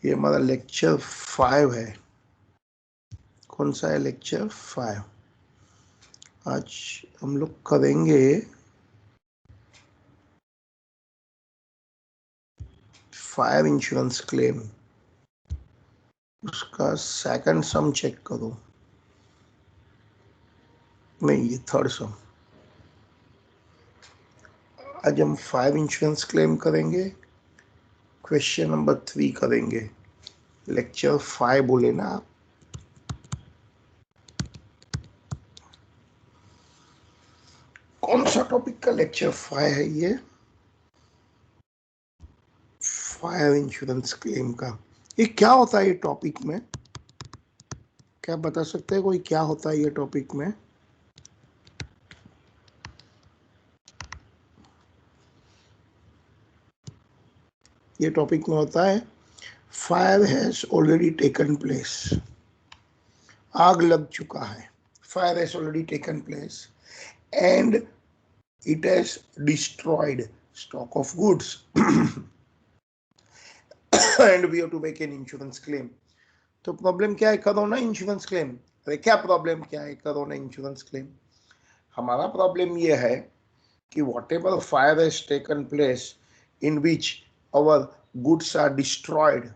ये हमारा लेक्चर 5 है। कौन सा है? लेक्चर 5। आज हम लोग करेंगे फायर इंश्योरेंस क्लेम। उसका सेकंड सम चेक करो। नहीं, ये थर्ड सम। आज हम फायर इंश्योरेंस क्लेम करेंगे। क्वेश्चन नंबर 3 करेंगे। लेक्चर 5 बोले ना आप? कौन सा टॉपिक का लेक्चर 5 है ये? फायर इंश्योरेंस क्लेम का। ये क्या होता है ये टॉपिक में? क्या बता सकते हैं कोई, क्या होता है ये टॉपिक में? ये टॉपिक में होता है fire has already taken place. आग लग चुका है। Fire has already taken place and it has destroyed stock of goods and we have to make an insurance claim. तो प्रॉब्लम क्या है? करो ना इंश्योरेंस क्लेम। अरे क्या प्रॉब्लम क्या है? करो ना इंश्योरेंस क्लेम। हमारा प्रॉब्लम ये है कि whatever fire has taken place in which our goods are destroyed,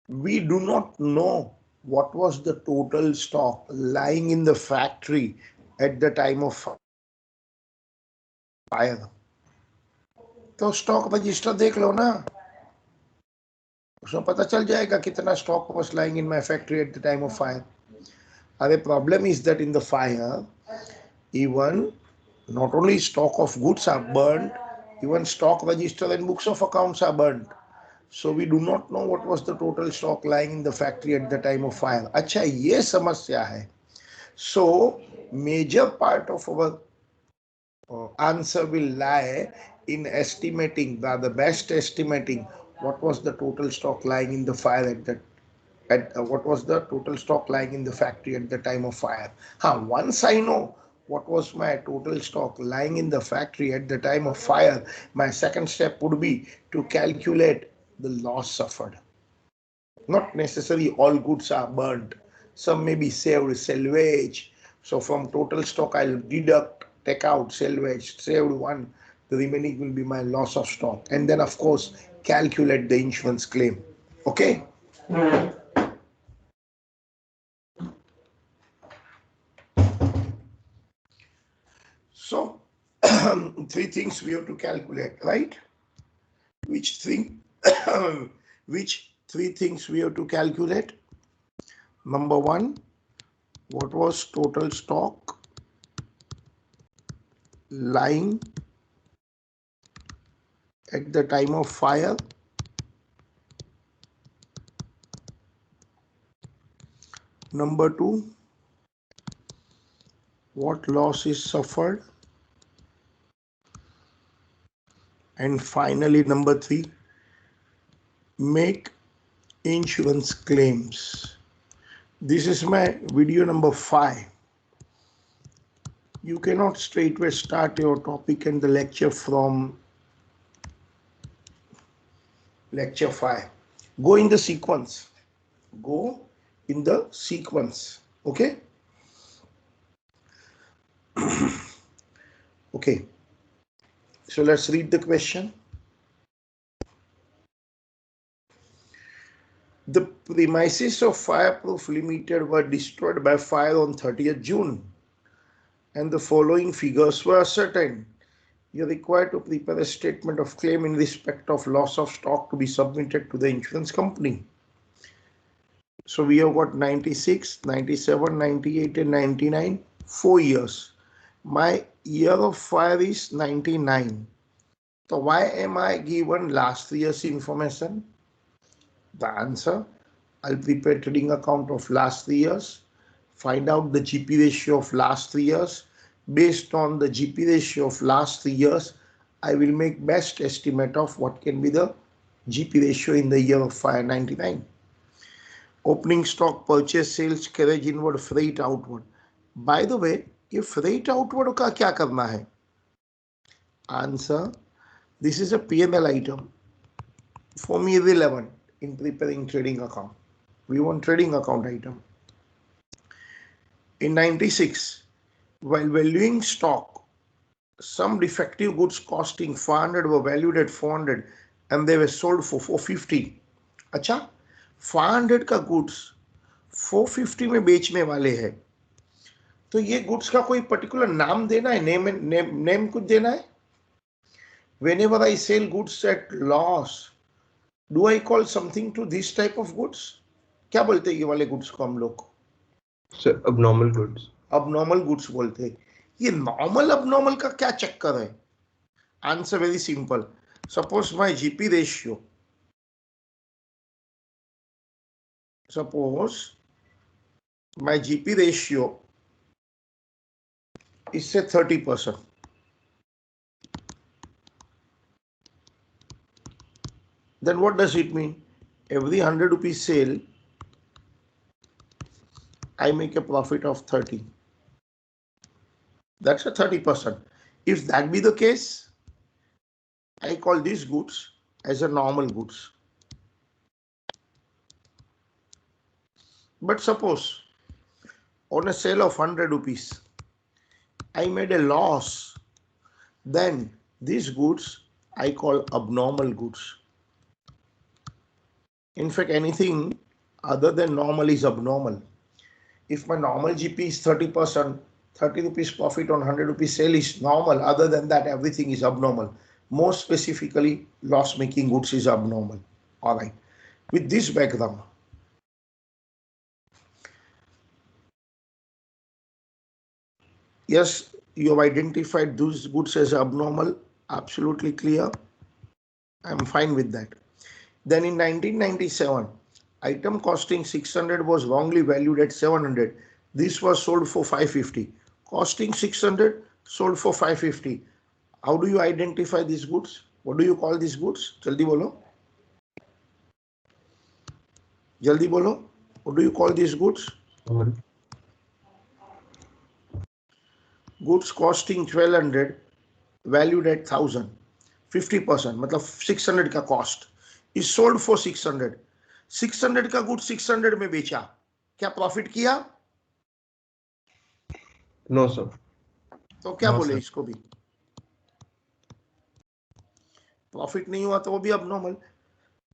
we do not know what was the total stock lying in the factory at the time of fire. तो stock register देख लो ना, उसमें पता चल जाएगा कितना stock was lying in my factory at the time of fire. The problem is that in the fire, even not only stock of goods are burned, even stock register and books of accounts are burned. So we do not know what was the total stock lying in the factory at the time of fire. अच्छा, ये समस्या है. So major part of our answer will lie in estimating, the best estimating what was the total stock lying in the fire what was the total stock lying in the factory at the time of fire. Once I know what was my total stock lying in the factory at the time of fire, my second step would be to calculate the loss suffered. Not necessarily all goods are burnt. Some may be saved, salvage. So from total stock, I'll deduct, take out salvage, saved one. The remaining will be my loss of stock. And then, of course, calculate the insurance claim. Okay? So, three things we have to calculate, right? Which thing? Which three things we have to calculate? Number one, what was total stock lying at the time of fire? Number two, what loss is suffered? And finally, number three, make insurance claims. This is my video number 5. You cannot straightway start your topic and the lecture from lecture 5. Go in the sequence. Go in the sequence. Okay? Okay. So let's read the question. The premises of Fireproof Limited were destroyed by fire on 30th June, and the following figures were ascertained. You are required to prepare a statement of claim in respect of loss of stock to be submitted to the insurance company. So we have got 96, 97, 98 and 99, 4 years. My year of fire is 99. So why am I given last year's information? The answer, I'll prepare trading account of last 3 years, find out the GP ratio of last 3 years. Based on the GP ratio of last 3 years, I will make best estimate of what can be the GP ratio in the year of fire 99. Opening stock, purchase, sales, carriage inward, freight outward. By the way, ये freight outward का क्या करना है? Answer, this is a P&L item. for me irrelevant in preparing trading account. We want trading account item. In 96, while valuing stock, some defective goods costing 500 were valued at 400 and they were sold for 450. अच्छा, 500 का goods 450 में बेचने वाले हैं, तो ये goods का कोई पर्टिकुलर नाम देना है, नेम कुछ देना है. Whenever I sell goods at loss, do I call something to this type of goods? क्या बोलते हैं ये वाले गुड्स को हम लोग? Sir abnormal goods. Abnormal goods बोलते हैं. ये नॉर्मल abnormal का क्या चक्कर है? Answer very simple. Suppose my GP ratio. Suppose my GP ratio is say 30%. Then what does it mean? Every 100 rupees sale, I make a profit of 30. That's a 30%. If that be the case, I call these goods as a normal goods. But suppose on a sale of 100 rupees, I made a loss, then these goods I call abnormal goods. In fact, anything other than normal is abnormal. If my normal GP is 30%, 30 rupees profit on 100 rupees sale is normal. Other than that, everything is abnormal. More specifically, loss-making goods is abnormal. All right. With this background, yes, you have identified those goods as abnormal. Absolutely clear. I'm fine with that. Then in 1997, item costing 600 was wrongly valued at 700. This was sold for 550. Costing 600, sold for 550. How do you identify these goods? What do you call these goods? Jaldi bolo. Jaldi bolo. What do you call these goods? Goods costing 1200, valued at 1000. 50%, मतलब 600 का cost is sold for 600. 600 का good 600 में बेचा, क्या profit किया? No sir. तो क्या बोले इसको भी? प्रॉफिट नहीं हुआ तो वो भी अबनॉर्मल.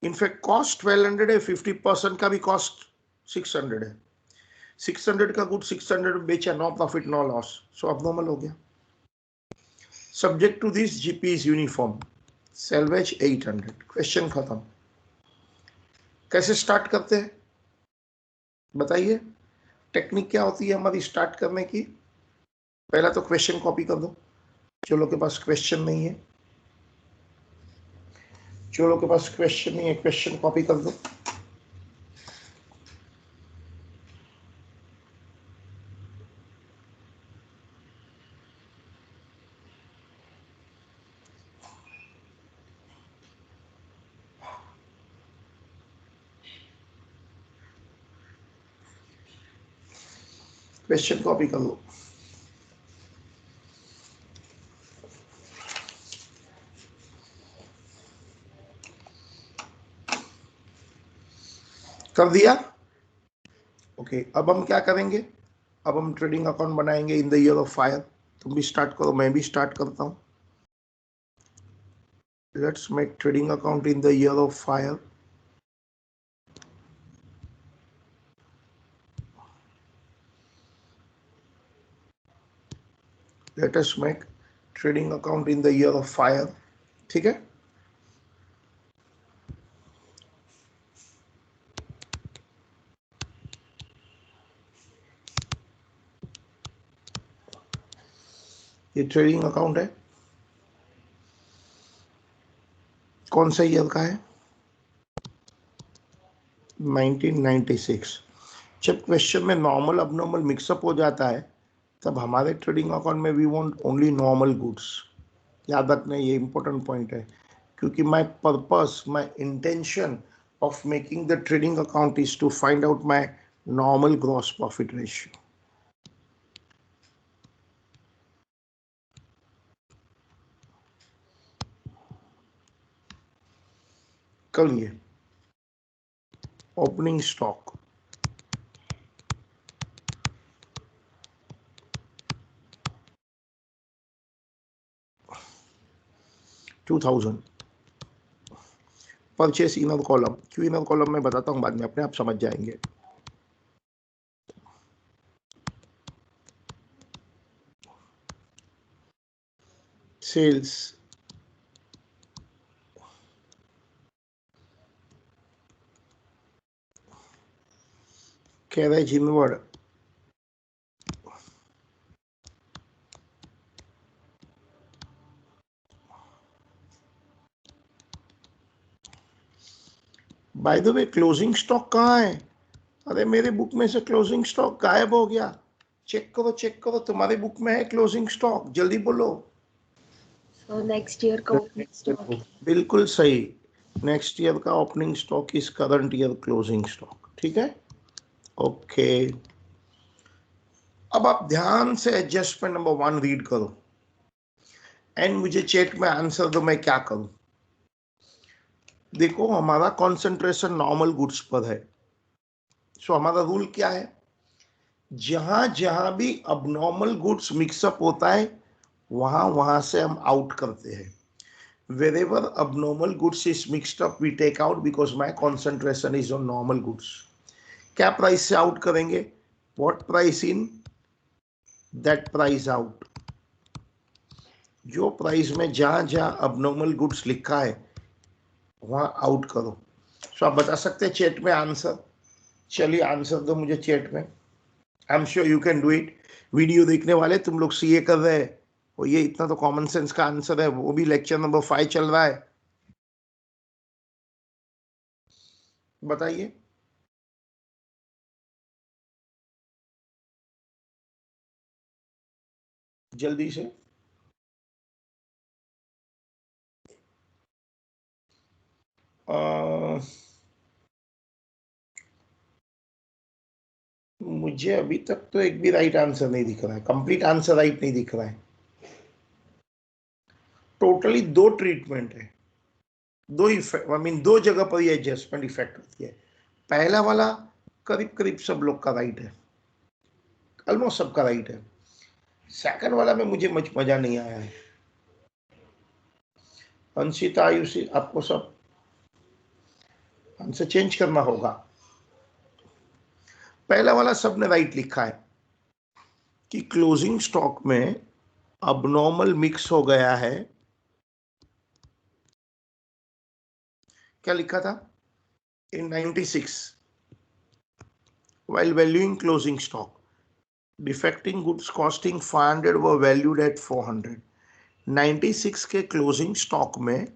इनफैक्ट कॉस्ट 1200 है, 50% का भी कॉस्ट 600 है. 600 का गुड 600 में बेचा, no profit no loss, so abnormal हो गया. Subject to this GP is uniform. Salvage 800. Question खत्म. कैसे स्टार्ट करते हैं बताइए? टेक्निक क्या होती है हमारी स्टार्ट करने की? पहला तो क्वेश्चन कॉपी कर दो. जो लोग के पास क्वेश्चन नहीं है, जो लोग के पास क्वेश्चन नहीं है, क्वेश्चन कॉपी कर दो. क्वेश्चन कॉपी कर लो. कर दिया? ओके. अब हम क्या करेंगे? अब हम ट्रेडिंग अकाउंट बनाएंगे इन द ईयर ऑफ फायर. तुम भी स्टार्ट करो, मैं भी स्टार्ट करता हूं. Let's make trading account in the year of fire. Let us make trading account in the year of fire. ठीक है. ये ट्रेडिंग अकाउंट है. कौन सा ईयर का है? 1996. जब क्वेश्चन में नॉर्मल अबनॉर्मल मिक्सअप हो जाता है तब हमारे ट्रेडिंग अकाउंट में we want only normal goods. याद रखना, ये इंपॉर्टेंट पॉइंट है, क्योंकि my purpose, my intention of making the trading account is to find out my normal gross profit ratio. कर लिए। Opening stock $2000, purchase inner column, क्यों inner column मैं बताता हूं बाद में, अपने आप समझ जाएंगे। Sales carriage inward, by the way closing stock कहाँ है? अरे मेरे बुक में से क्लोजिंग स्टॉक गायब हो गया। चेक करो, तुम्हारे बुक में है क्लोजिंग स्टॉक, जल्दी बोलो। So next year का opening stock. बिल्कुल सही, नेक्स्ट ईयर का opening stock is current year closing stock. ठीक है, ओके। अब आप ध्यान से एडजस्टमेंट नंबर 1 रीड करो एंड मुझे चैट में आंसर दो मैं क्या करूं। देखो हमारा कंसंट्रेशन नॉर्मल गुड्स पर है, सो हमारा रूल क्या है, जहां जहां भी अबनॉर्मल गुड्स मिक्सअप होता है वहां वहां से हम आउट करते हैं। wherever abnormal goods is mixed up we take out because my concentration is on normal goods। क्या प्राइस से आउट करेंगे? what price in, that price out। जो प्राइस में जहां जहां abnormal goods लिखा है वहां आउट करो। सो आप बता सकते हैं चैट में आंसर? चलिए आंसर दो मुझे चैट में। I am sure you can do it. Video देखने वाले तुम लोग सीए कर रहे हैं और ये इतना तो कॉमन सेंस का आंसर है, वो भी लेक्चर नंबर 5 चल रहा है। बताइए जल्दी से। मुझे अभी तक तो एक भी राइट आंसर नहीं दिख रहा है, कंप्लीट आंसर राइट नहीं दिख रहा है। टोटली 2 ट्रीटमेंट है, 2 इफेक्ट, आई मीन 2 जगह पर ये एडजस्टमेंट इफेक्ट होती है। पहला वाला करीब करीब सब लोग का राइट है, ऑलमोस्ट सबका राइट है। सेकंड वाला में मुझे मजा नहीं आया है। अंशिता आयुषी आपको सब आंसर चेंज करना होगा। पहला वाला सबने राइट लिखा है कि क्लोजिंग स्टॉक में अबनॉर्मल मिक्स हो गया है। क्या लिखा था? in 96 while valuing closing stock, defecting goods costing 500 were valued at 400। 96 के क्लोजिंग स्टॉक में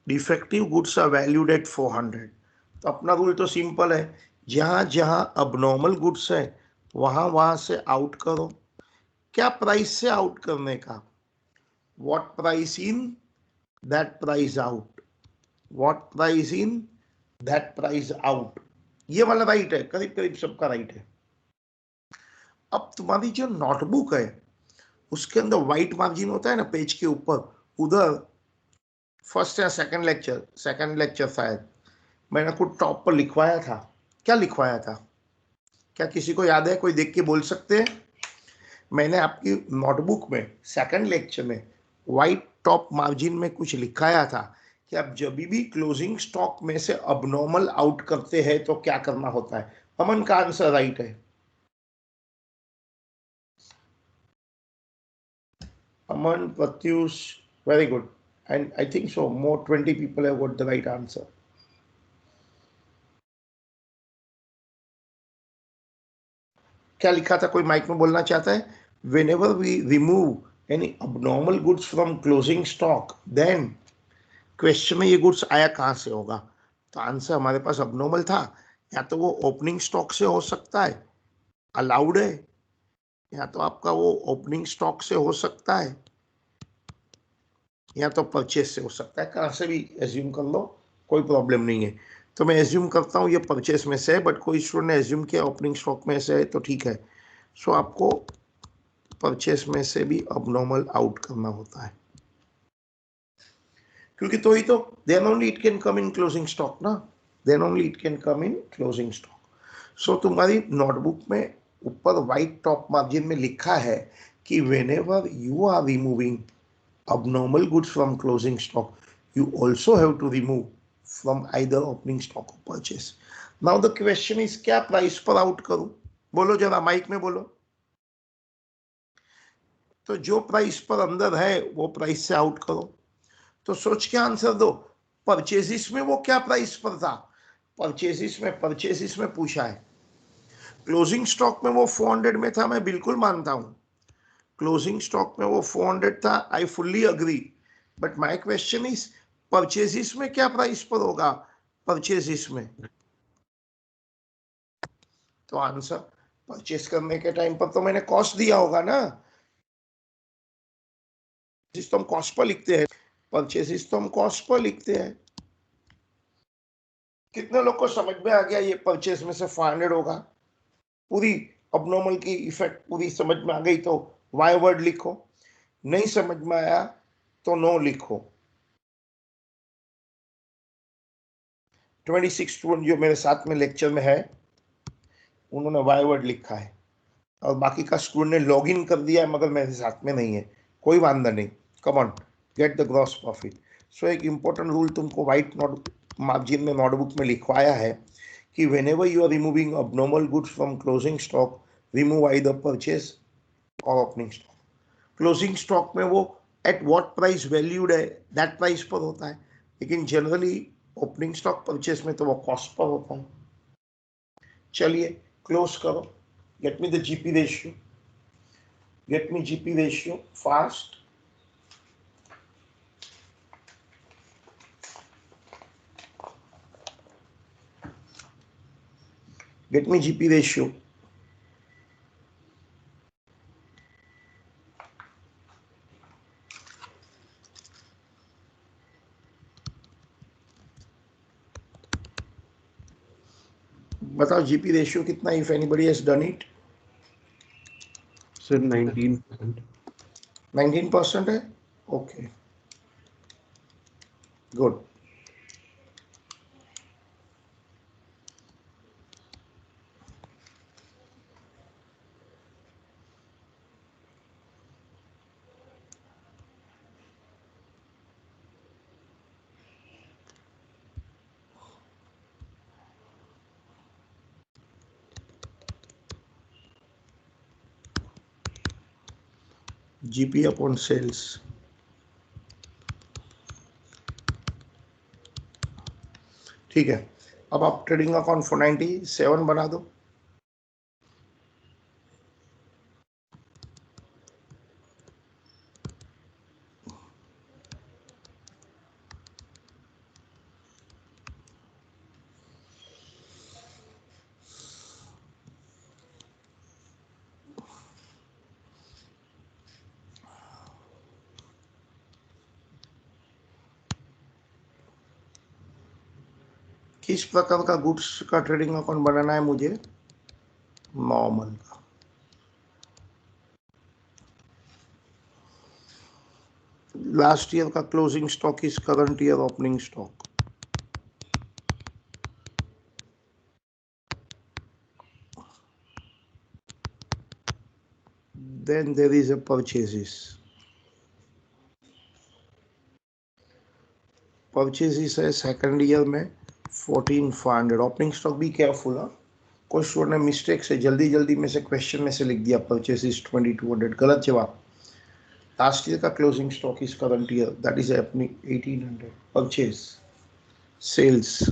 defective goods are valued at 400। तो अपना रूल तो सिंपल है, जहां जहां अबनॉर्मल गुड्स है वहां वहां से आउट करो। क्या प्राइस से आउट करने का? What price in, that price out. What price in, that price out. ये वाला राइट है, करीब करीब सबका राइट है। अब तुम्हारी जो नोटबुक है उसके अंदर व्हाइट मार्जिन होता है ना पेज के ऊपर, उधर फर्स्ट या सेकंड लेक्चर शायद मैंने कुछ टॉप पर लिखवाया था। क्या लिखवाया था? क्या किसी को याद है? कोई देख के बोल सकते हैं? मैंने आपकी नोटबुक में सेकंड लेक्चर में व्हाइट टॉप मार्जिन में कुछ लिखाया था कि आप जब भी क्लोजिंग स्टॉक में से अबनॉर्मल आउट करते हैं तो क्या करना होता है। अमन का आंसर राइट है। Aman, Pratyush, very good. And I think so more 20 people have got the right answer। क्या लिखा था? कोई माइक में बोलना चाहता है? whenever we remove any abnormal goods from closing stock then question में ये गुड्स आया कहां से होगा? तो आंसर हमारे पास अबनॉर्मल था, या तो वो ओपनिंग स्टॉक से हो सकता है, अलाउड है, या तो आपका वो ओपनिंग स्टॉक से हो सकता है, या तो परचेस से हो सकता है। कहां से भी एज्यूम कर लो, कोई प्रॉब्लम नहीं है। तो मैं एज्यूम करता हूँ ये परचेस में से है, बट कोई स्टूडेंट ने एज्यूम किया ओपनिंग स्टॉक में से है तो ठीक है। सो आपको परचेस में से भी अबनॉर्मल आउट करना होता है। क्योंकि तो ही तो then only it can come in closing stock ना, then only it can come in closing stock. So तुम्हारी नोटबुक में ऊपर व्हाइट टॉप मार्जिन में लिखा है कि whenever you are removing abnormal goods from closing stock, you also have to remove from either opening stock or purchase. Now the question is क्या price पर out करूं? बोलो जरा, माइक में बोलो। तो जो प्राइस पर अंदर है वो प्राइस से आउट करो। तो सोच के आंसर दो, परचेजिस में वो क्या प्राइस पर था? परचेजिस में पूछा है। क्लोजिंग स्टॉक में वो 400 में था, मैं बिल्कुल मानता हूं। क्लोजिंग स्टॉक में वो 400 था, I fully agree. But my question is purchases में क्या प्राइस पर होगा? परचेजिस में तो आंसर, परचेज करने के टाइम पर तो मैंने कॉस्ट दिया होगा ना, जिस तो हम कॉस्ट पर लिखते हैं, परचेजिस तो हम कॉस्ट पर लिखते हैं। कितने लोग को समझ में आ गया ये परचेज में से 400 होगा? पूरी अबनॉर्मल की इफेक्ट पूरी समझ में आ गई तो वाई वर्ड लिखो, नहीं समझ में आया तो नो लिखो। 26 स्टूडेंट जो मेरे साथ में लेक्चर में है उन्होंने वाई वर्ड लिखा है, और बाकी का स्टूडेंट ने लॉग इन कर दिया है मगर मेरे साथ में नहीं है। कोई वांदा नहीं, come on, get the gross profit. So एक इंपॉर्टेंट रूल तुमको व्हाइट नोट मार्जिन में नोटबुक में लिखवाया है कि whenever you are removing abnormal goods from closing stock, remove either purchase or opening stock. Closing stock में वो एट व्हाट प्राइस वैल्यूड है दैट प्राइस पर होता है, लेकिन जनरली ओपनिंग स्टॉक परचेस में तो वो कॉस्ट पर होता है। चलिए क्लोज करो, get me the GP ratio, get me GP ratio fast. Get me GP ratio. बताओ जीपी रेशियो कितना, if anybody has done it? Sir, 19%. 19% है, okay good. GP upon sales, ठीक है। अब आप ट्रेडिंग अकाउंट 497 बना दो। किस प्रकार का गुड्स का ट्रेडिंग अकाउंट बनाना है मुझे? नॉर्मल का। लास्ट ईयर का closing stock is current year opening stock, then there is a purchases है सेकंड ईयर में 14,500 ओपनिंग स्टॉक। भी केयरफुल, हाँ, कोई स्टूडेंट ने मिस्टेक से जल्दी में से क्वेश्चन में से लिख दिया परचेजेस 2200, गलत जवाब। लास्ट ईयर का closing stock is current year, that is अपनी 1800। Purchase, sales,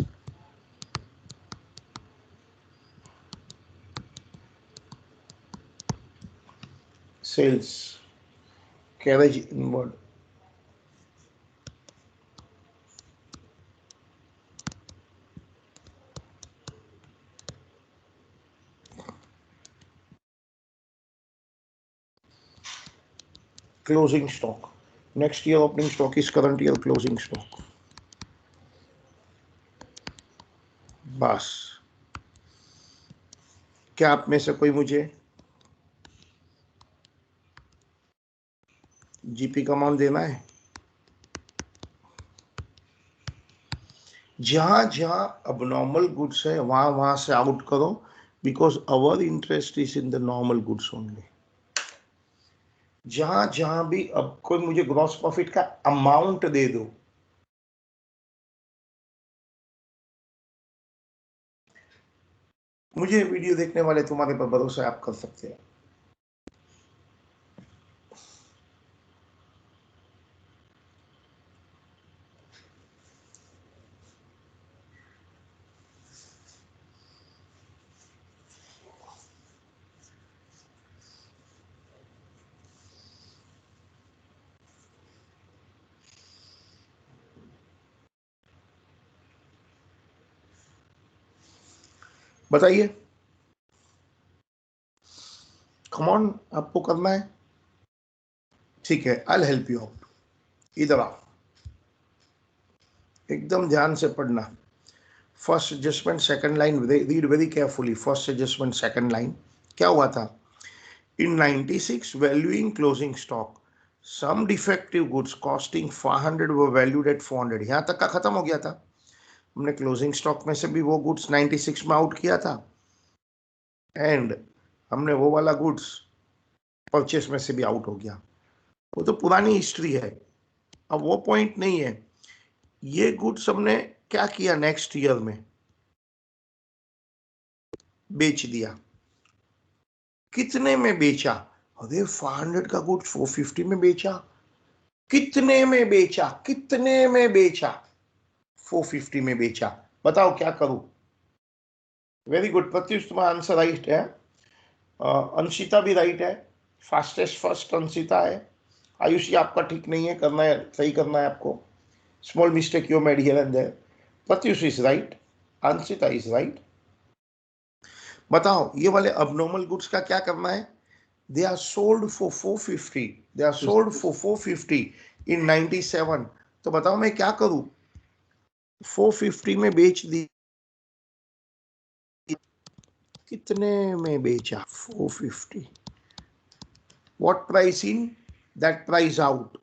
sales, carriage inward, closing stock. Next year opening stock is current year closing stock. बस, क्या आप में से कोई मुझे जीपी का अमाउंट देना है? जहां जहां abnormal goods है वहां वहां से आउट करो, because our interest is in the normal goods only. जहां जहां भी अब कोई मुझे ग्रॉस प्रॉफिट का अमाउंट दे दो, मुझे वीडियो देखने वाले तुम्हारे पर भरोसा आप कर सकते हैं। बताइए, कम ऑन, आपको करना है, ठीक है, आई हेल्प यू आउट। इधर आओ, एकदम ध्यान से पढ़ना। First adjustment second line, read very carefully. First adjustment second line क्या हुआ था? In 96 valuing closing stock, some defective goods costing 500 were valued at 400। यहां तक का खत्म हो गया था। हमने क्लोजिंग स्टॉक में से भी वो गुड्स 96 में आउट किया था, एंड हमने वो वाला गुड्स परचेस में से भी आउट हो गया। वो तो पुरानी हिस्ट्री है, अब वो पॉइंट नहीं है। ये गुड्स हमने क्या किया, नेक्स्ट ईयर में बेच दिया। कितने में बेचा? अरे 500 का गुड्स 450 में बेचा। कितने में बेचा? कितने में बेचा? 450 में बेचा। बताओ क्या करूं? वेरी गुड प्रत्युष, तुम्हारा आंसर राइट है। अंशिता भी राइट है, फास्टेस्ट फर्स्ट अंशिता है। आयुषी आपका ठीक नहीं है, करना है, सही करना है आपको। Small mistake you made here and there. Pratyush is right, Anshita is right. बताओ ये वाले अबनॉर्मल गुड्स का क्या करना है? They are sold for 450, they are sold for 450 in 97। तो बताओ मैं क्या करूं? 450 में बेच दी। कितने में बेचा? 450। What price in, that price out.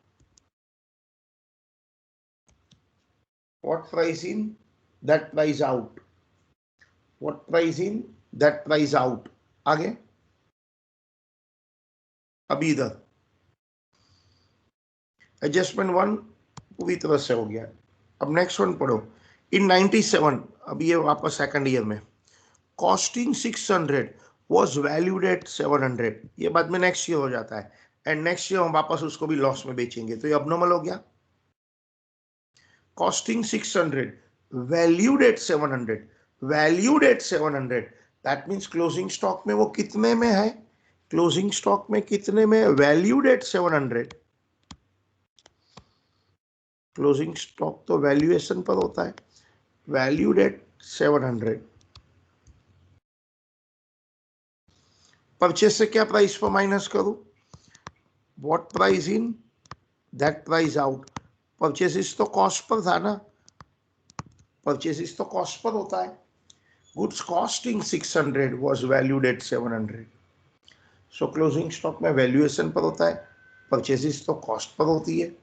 What price in, that price out. What price in, that price out. आगे, अभी इधर एडजस्टमेंट वन पूरी तरह से हो गया। अब नेक्स्ट वन पढ़ो। इन 97, अब ये वापस सेकंड ईयर में, कॉस्टिंग 600 वॉज वैल्यूड एट 700। ये बाद में नेक्स्ट ईयर हो जाता है, एंड नेक्स्ट ईयर हम वापस उसको भी लॉस में बेचेंगे, तो ये अबनॉर्मल हो गया। Costing 600 valued at 700, valued at 700, that means closing stock में वो कितने में है? क्लोजिंग स्टॉक में कितने में? Valued at 700। क्लोजिंग स्टॉक तो वैल्यूएशन पर होता है, वैल्यूड एट 700। परचेस से क्या प्राइस पर माइनस करूं? What price in, that price out. Purchases तो कॉस्ट पर था ना, परचेसिस तो कॉस्ट पर होता है। Goods costing 600 was valued at 700। So closing stock में वैल्यूएशन पर होता है, परचेसिस तो कॉस्ट पर होती है।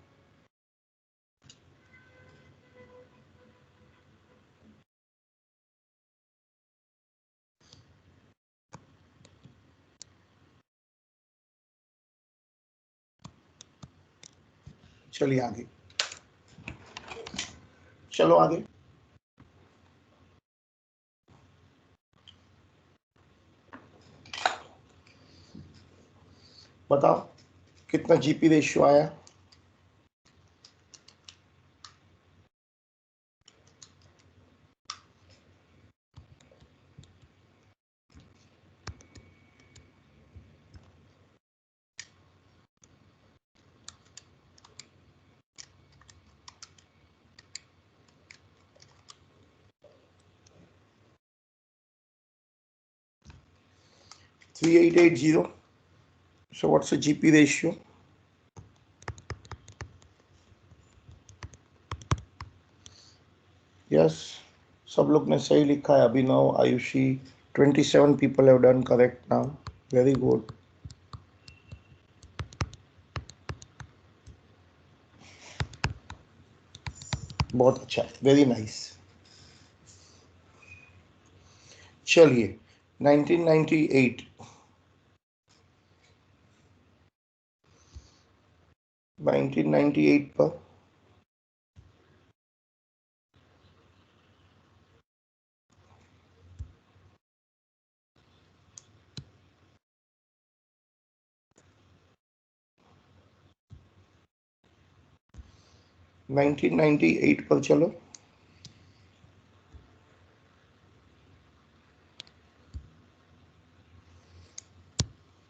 चलिए आगे, चलो आगे। बताओ कितना जीपी रेशियो आया? Three 3880। So what's the GP ratio? Yes, सब लोग ने सही लिखा है। अभिनव, Ayushi, 27 people have done correct now. Very good. बहुत अच्छा, वेरी नाइस। चलिए 1998 1998 पर चलो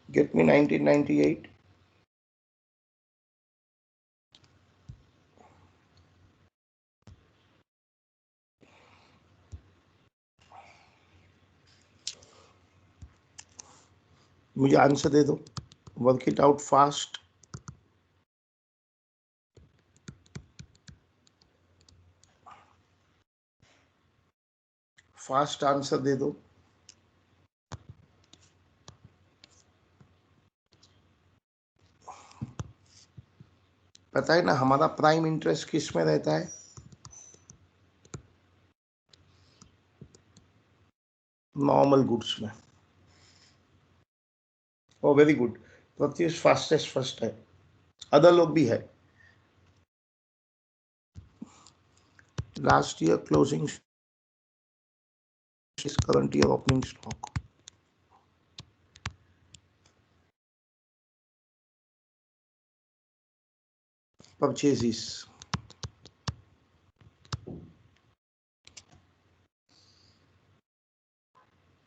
get me 1998 मुझे आंसर दे दो work it out fast fast answer दे दो पता है ना हमारा प्राइम इंटरेस्ट किस में रहता है नॉर्मल गुड्स में oh very good Pratyush fastest first है अदर लोग भी है last year closing current year opening stock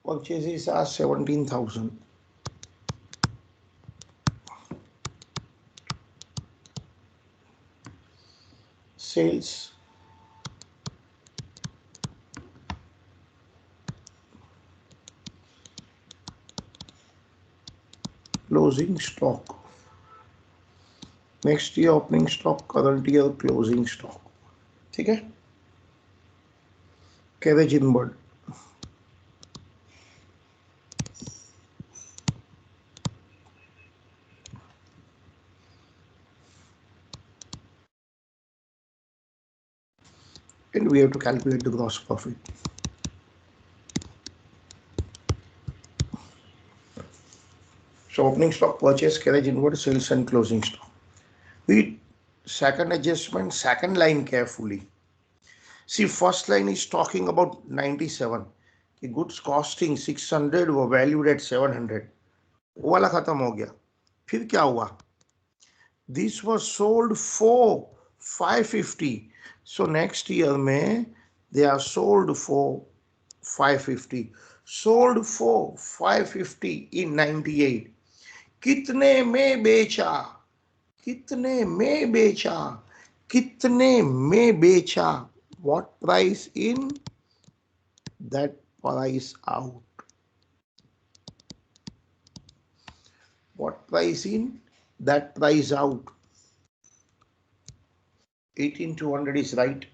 purchases are 17,000 sales closing stock next year opening stock current year closing stock ठीक है carriage inward and we have to calculate the gross profit so opening stock purchase carriage inward sales and closing stock read second adjustment second line carefully see first line is talking about 97 कि goods costing 600 were valued at 700 वो वाला खत्म हो गया फिर क्या हुआ this was sold for 550 so next year में they are sold for 550 sold for 550 in 98 कितने में बेचा कितने में बेचा कितने में बेचा what price in that price out what price in that price out 18200 is right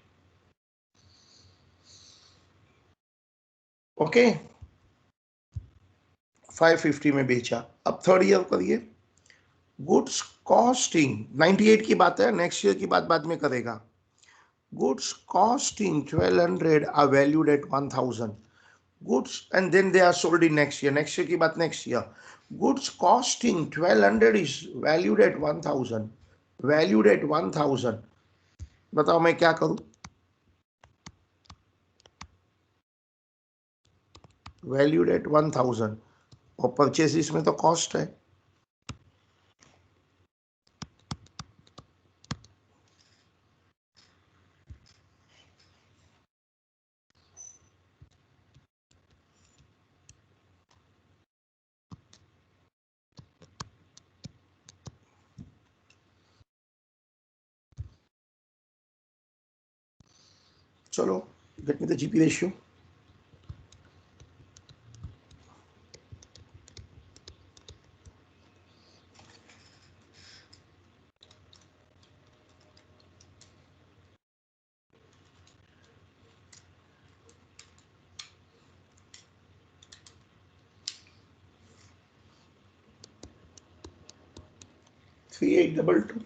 okay 550 में बेचा अब थर्ड ईयर करिए गुड्स कॉस्टिंग 98 की बात है नेक्स्ट ईयर की बात बाद में करेगा goods costing 1200 are valued at 1000 goods and then they are sold in next year की बात next year goods costing 1200 is valued at 1000 बताओ मैं क्या करूं valued at 1000 और परचेसिस में तो कॉस्ट है चलो get me the GP ratio three eight double two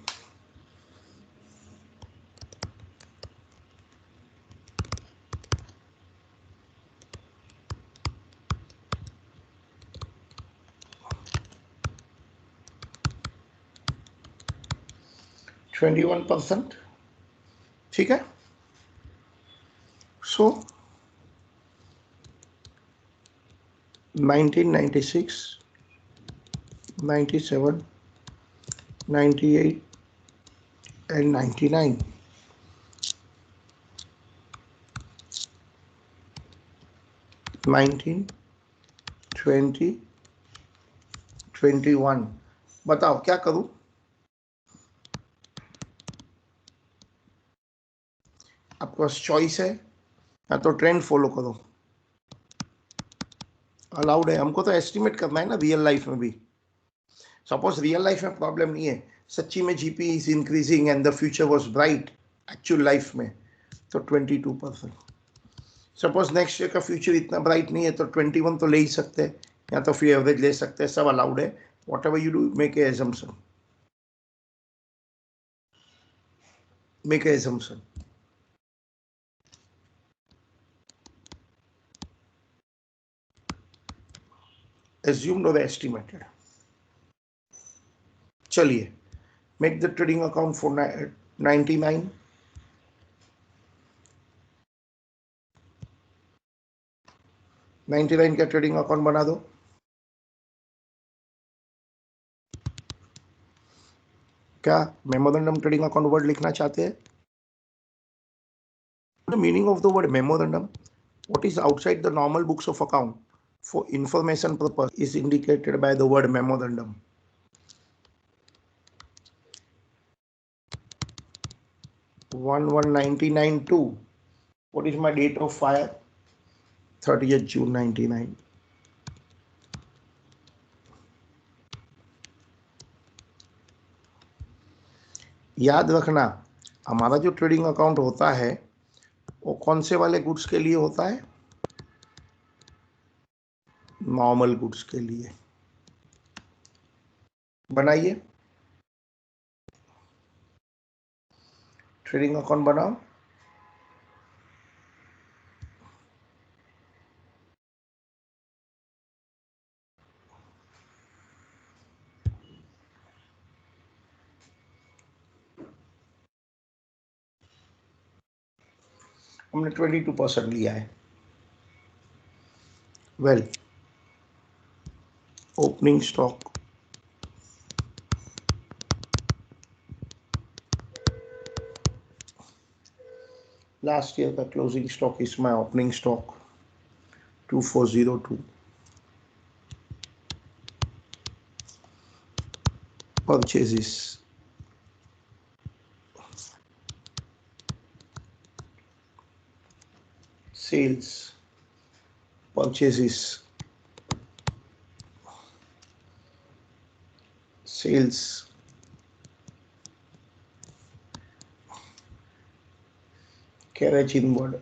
21%, ठीक है। So 1996, 97, 98 and 99. नाइनटीन 20 21। बताओ क्या करूं? आपके पास चॉइस है, या तो ट्रेंड फॉलो करो, अलाउड है। हमको तो एस्टिमेट करना है ना रियल लाइफ में भी। सपोज रियल लाइफ में प्रॉब्लम नहीं है, सच्ची में GP is increasing and the future was bright actual life में, तो 22%। सपोज नेक्स्ट ईयर का फ्यूचर इतना ब्राइट नहीं है तो 21 तो ले ही सकते हैं, या तो फिर एवरेज ले सकते हैं, सब अलाउड है। What ever you do, make a assumption, make a assumption. assumed or estimated। चलिए, make the trading account for 99। 99 का ट्रेडिंग अकाउंट बना दो। क्या मेमोरेंडम ट्रेडिंग अकाउंट वर्ड लिखना चाहते हैं? The meaning of the word memorandum, what is outside the normal books of account for information purpose is indicated by the word memorandum। 1199/2, what is my date of fire? 30th June 99। याद रखना, हमारा जो trading account होता है वो कौन से वाले गुड्स के लिए होता है? नॉर्मल गुड्स के लिए। बनाइए, ट्रेडिंग अकाउंट बनाओ। हमने 22% लिया है। Well, opening stock, last year का closing stock is my opening stock 2402। Purchases, sales, purchases, sales, carriage inward,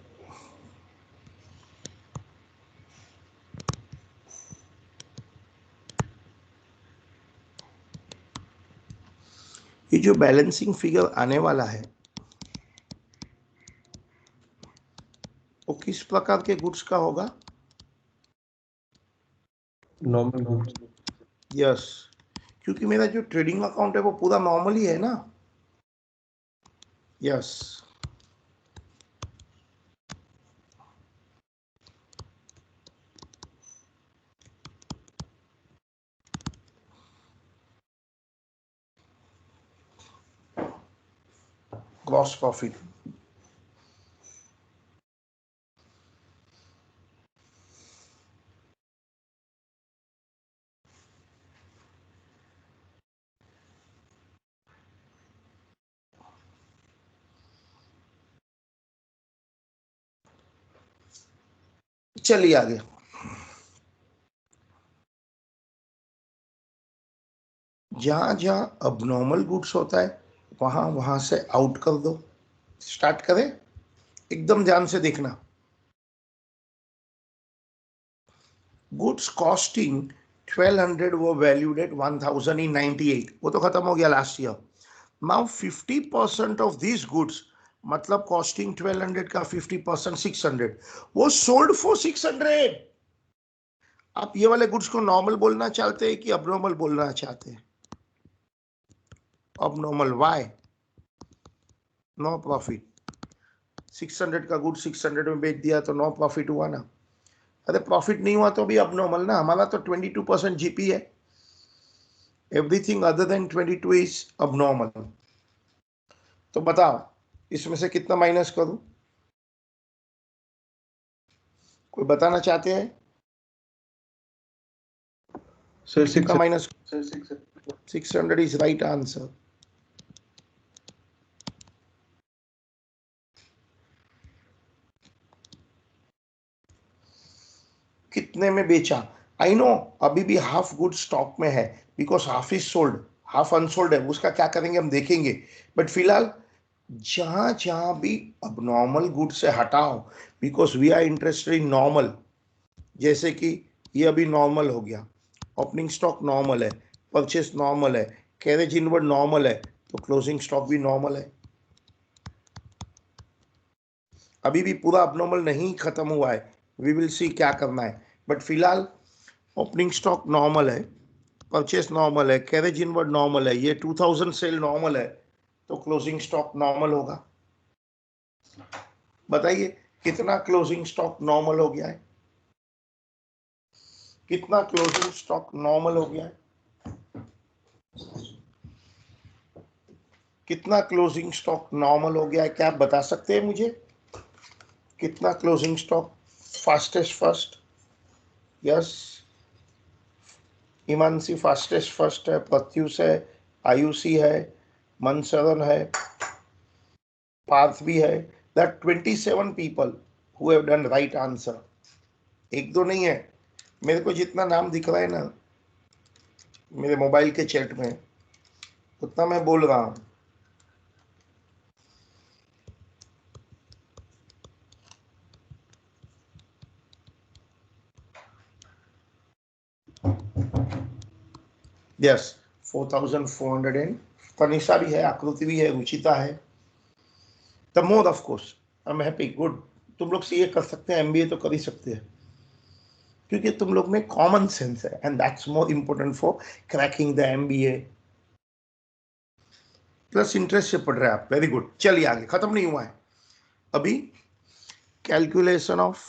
ये जो बैलेंसिंग फिगर आने वाला है वो किस प्रकार के गुड्स का होगा? Normal goods। यस, क्योंकि मेरा जो ट्रेडिंग अकाउंट है वो पूरा नॉर्मल ही है ना। Yes, gross profit. चलिए आगे। जहां जहां अबनॉर्मल गुड्स होता है वहां वहां से आउट कर दो। स्टार्ट करें, एकदम ध्यान से देखना। गुड्स कॉस्टिंग 1200 वो वैल्यूड एट 1000 in 98, वो तो खत्म हो गया last year. Now 50% of this goods, मतलब कॉस्टिंग 1200 का 50% 600, वो सोल्ड फॉर 600। आप ये वाले गुड्स को नॉर्मल बोलना चाहते हैं कि अबनॉर्मल बोलना चाहते हैं? अबनॉर्मल। व्हाई? No profit. 600 का गुड 600 में बेच दिया तो नो प्रॉफिट हुआ ना। अरे प्रॉफिट नहीं हुआ तो भी अबनॉर्मल ना, हमारा तो 22% जीपी है। Everything other than 22 is abnormal. तो बताओ इसमें से कितना माइनस करूं? कोई बताना चाहते हैं? Sir, कितना 600. माइनस? 600 is right answer. कितने में बेचा? आई नो अभी भी हाफ गुड स्टॉक में है, because half is sold, half unsold है। उसका क्या करेंगे हम देखेंगे। बट फिलहाल जहां जहां भी अबनॉर्मल गुड से हटाओ, because we are interested in normal. जैसे कि ये अभी नॉर्मल हो गया, ओपनिंग स्टॉक नॉर्मल है, परचेस नॉर्मल है, कैरेज इनवर्ड नॉर्मल है, तो क्लोजिंग स्टॉक भी नॉर्मल है। अभी भी पूरा अबनॉर्मल नहीं खत्म हुआ है, वी विल सी क्या करना है। बट फिलहाल ओपनिंग स्टॉक नॉर्मल है, परचेस नॉर्मल है, कैरेज इनवर्ड नॉर्मल है, ये 2000 सेल नॉर्मल है, तो क्लोजिंग स्टॉक नॉर्मल होगा। बताइए कितना क्लोजिंग स्टॉक नॉर्मल हो गया है? कितना क्लोजिंग स्टॉक नॉर्मल हो गया है? कितना क्लोजिंग स्टॉक नॉर्मल हो गया है? क्या आप बता सकते हैं मुझे कितना closing stock? Fastest first, yes. Himanshi fastest first है, प्रत्युष है, आयुषी है, मनसरन है, पार्थ भी है। That 27 people who have done right answer. एक दो नहीं है, मेरे को जितना नाम दिख रहा है ना मेरे मोबाइल के चैट में, उतना मैं बोल रहा हूं। यस 4400 एंड तनिषा भी है, आकृति भी है, रुचिता है। The more of course I am happy, good. तुम लोग सीए कर सकते हैं, एमबीए तो कर ही सकते हैं, क्योंकि तुम लोग में कॉमन सेंस है, and that's more important for cracking the MBA. Plus interest से पढ़ रहे हैं आप, वेरी गुड। चलिए आगे, खत्म नहीं हुआ है अभी। Calculation of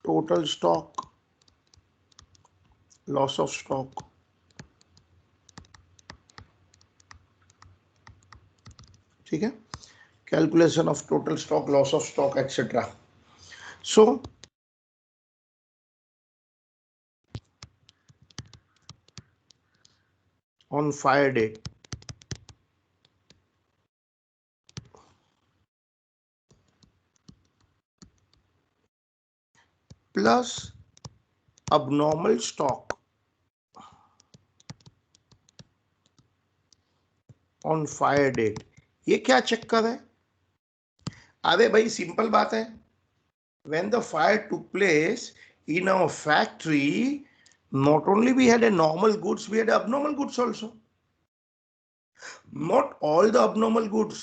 total stock, loss of stock, ठीक है। Calculation of total stock, loss of stock etcetera. So on fire date plus abnormal stock on fire date, ये क्या चक्कर है? अरे भाई सिंपल बात है, when the fire took place in our factory, not only we had a normal goods, we had abnormal goods also. Not all the abnormal goods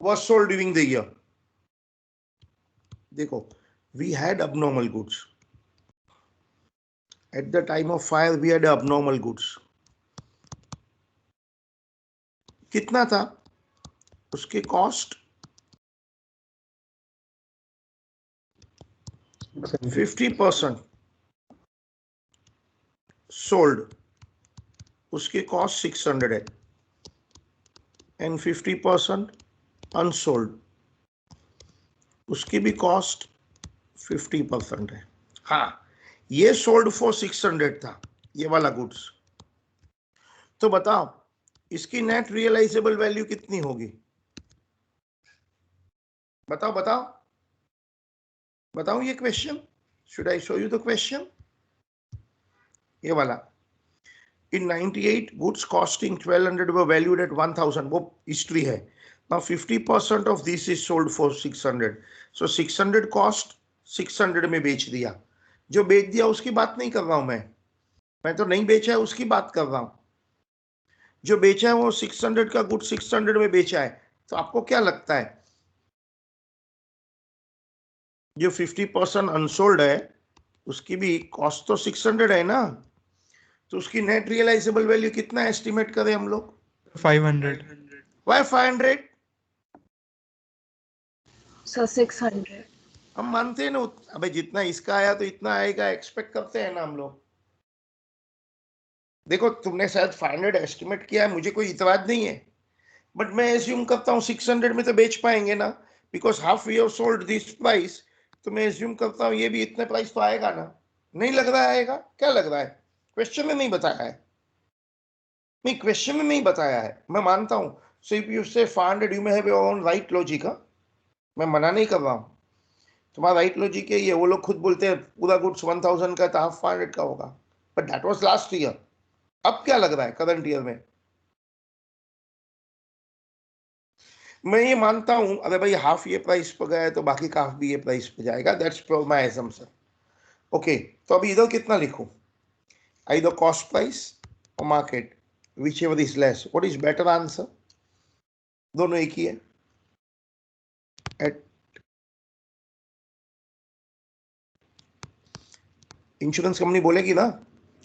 was sold during the year. देखो, we had abnormal goods at the time of fire, we had abnormal goods. कितना था उसके cost? 50% sold, उसकी cost 600 है, and 50% unsold, उसकी भी cost 50% है। हाँ, ये सोल्ड फॉर 600 था, ये वाला गुड्स। तो बताओ इसकी नेट रियलाइजेबल वैल्यू कितनी होगी? बताओ बताओ बताओ ये question, should I show you the question? ये वाला, in 98 goods costing 1200 were valued at 1000, वो हिस्ट्री है। now 50% of this is sold for 600, so 600 cost 600 में बेच दिया। जो बेच दिया उसकी बात नहीं कर रहा हूं मैं तो नहीं बेचा है उसकी बात कर रहा हूं। जो बेचा है वो 600 का गुड 600 में बेचा है, तो आपको क्या लगता है जो 50% अनसोल्ड है उसकी भी कॉस्ट तो 600 है ना, तो उसकी नेट रियलाइजेबल वैल्यू कितना एस्टिमेट करें हम लोग? 500. वाई 500? So 600. हम मानते हैं ना, अबे जितना इसका आया तो इतना आएगा, एक्सपेक्ट करते हैं ना हम लोग। देखो तुमने शायद 500 एस्टिमेट किया है, मुझे कोई इतराज नहीं है, बट मैं एज्यूम करता हूँ 600 में तो बेच पाएंगे ना, because half we have sold this price, तो मैं एज्यूम करता हूँ ये भी इतने प्राइस तो आएगा ना। नहीं लग रहा आएगा? क्या लग रहा है? क्वेश्चन में नहीं बताया है, नहीं क्वेश्चन में नहीं बताया है, मैं मानता हूँ। सो इफ यू से 500 you may have your own right logic, मैं मना नहीं कर रहा हूँ, तुम्हारा राइट लॉजिक है ये। वो लोग खुद बोलते हैं पूरा गुड्स 1000 का तो हाफ 500 का होगा, but that was last year. अब क्या लग रहा है करंट ईयर में? मैं ये मानता हूं अरे भाई हाफ ये प्राइस पर गया है तो बाकी का हाफ भी ये प्राइस पे जाएगा, दैट्स माय असम्पशन। ओके, तो अभी इधर कितना लिखूं? आइदर कॉस्ट प्राइस और market, which ever is less. What is better answer? दोनों एक ही है। एट इंश्योरेंस कंपनी बोलेगी ना,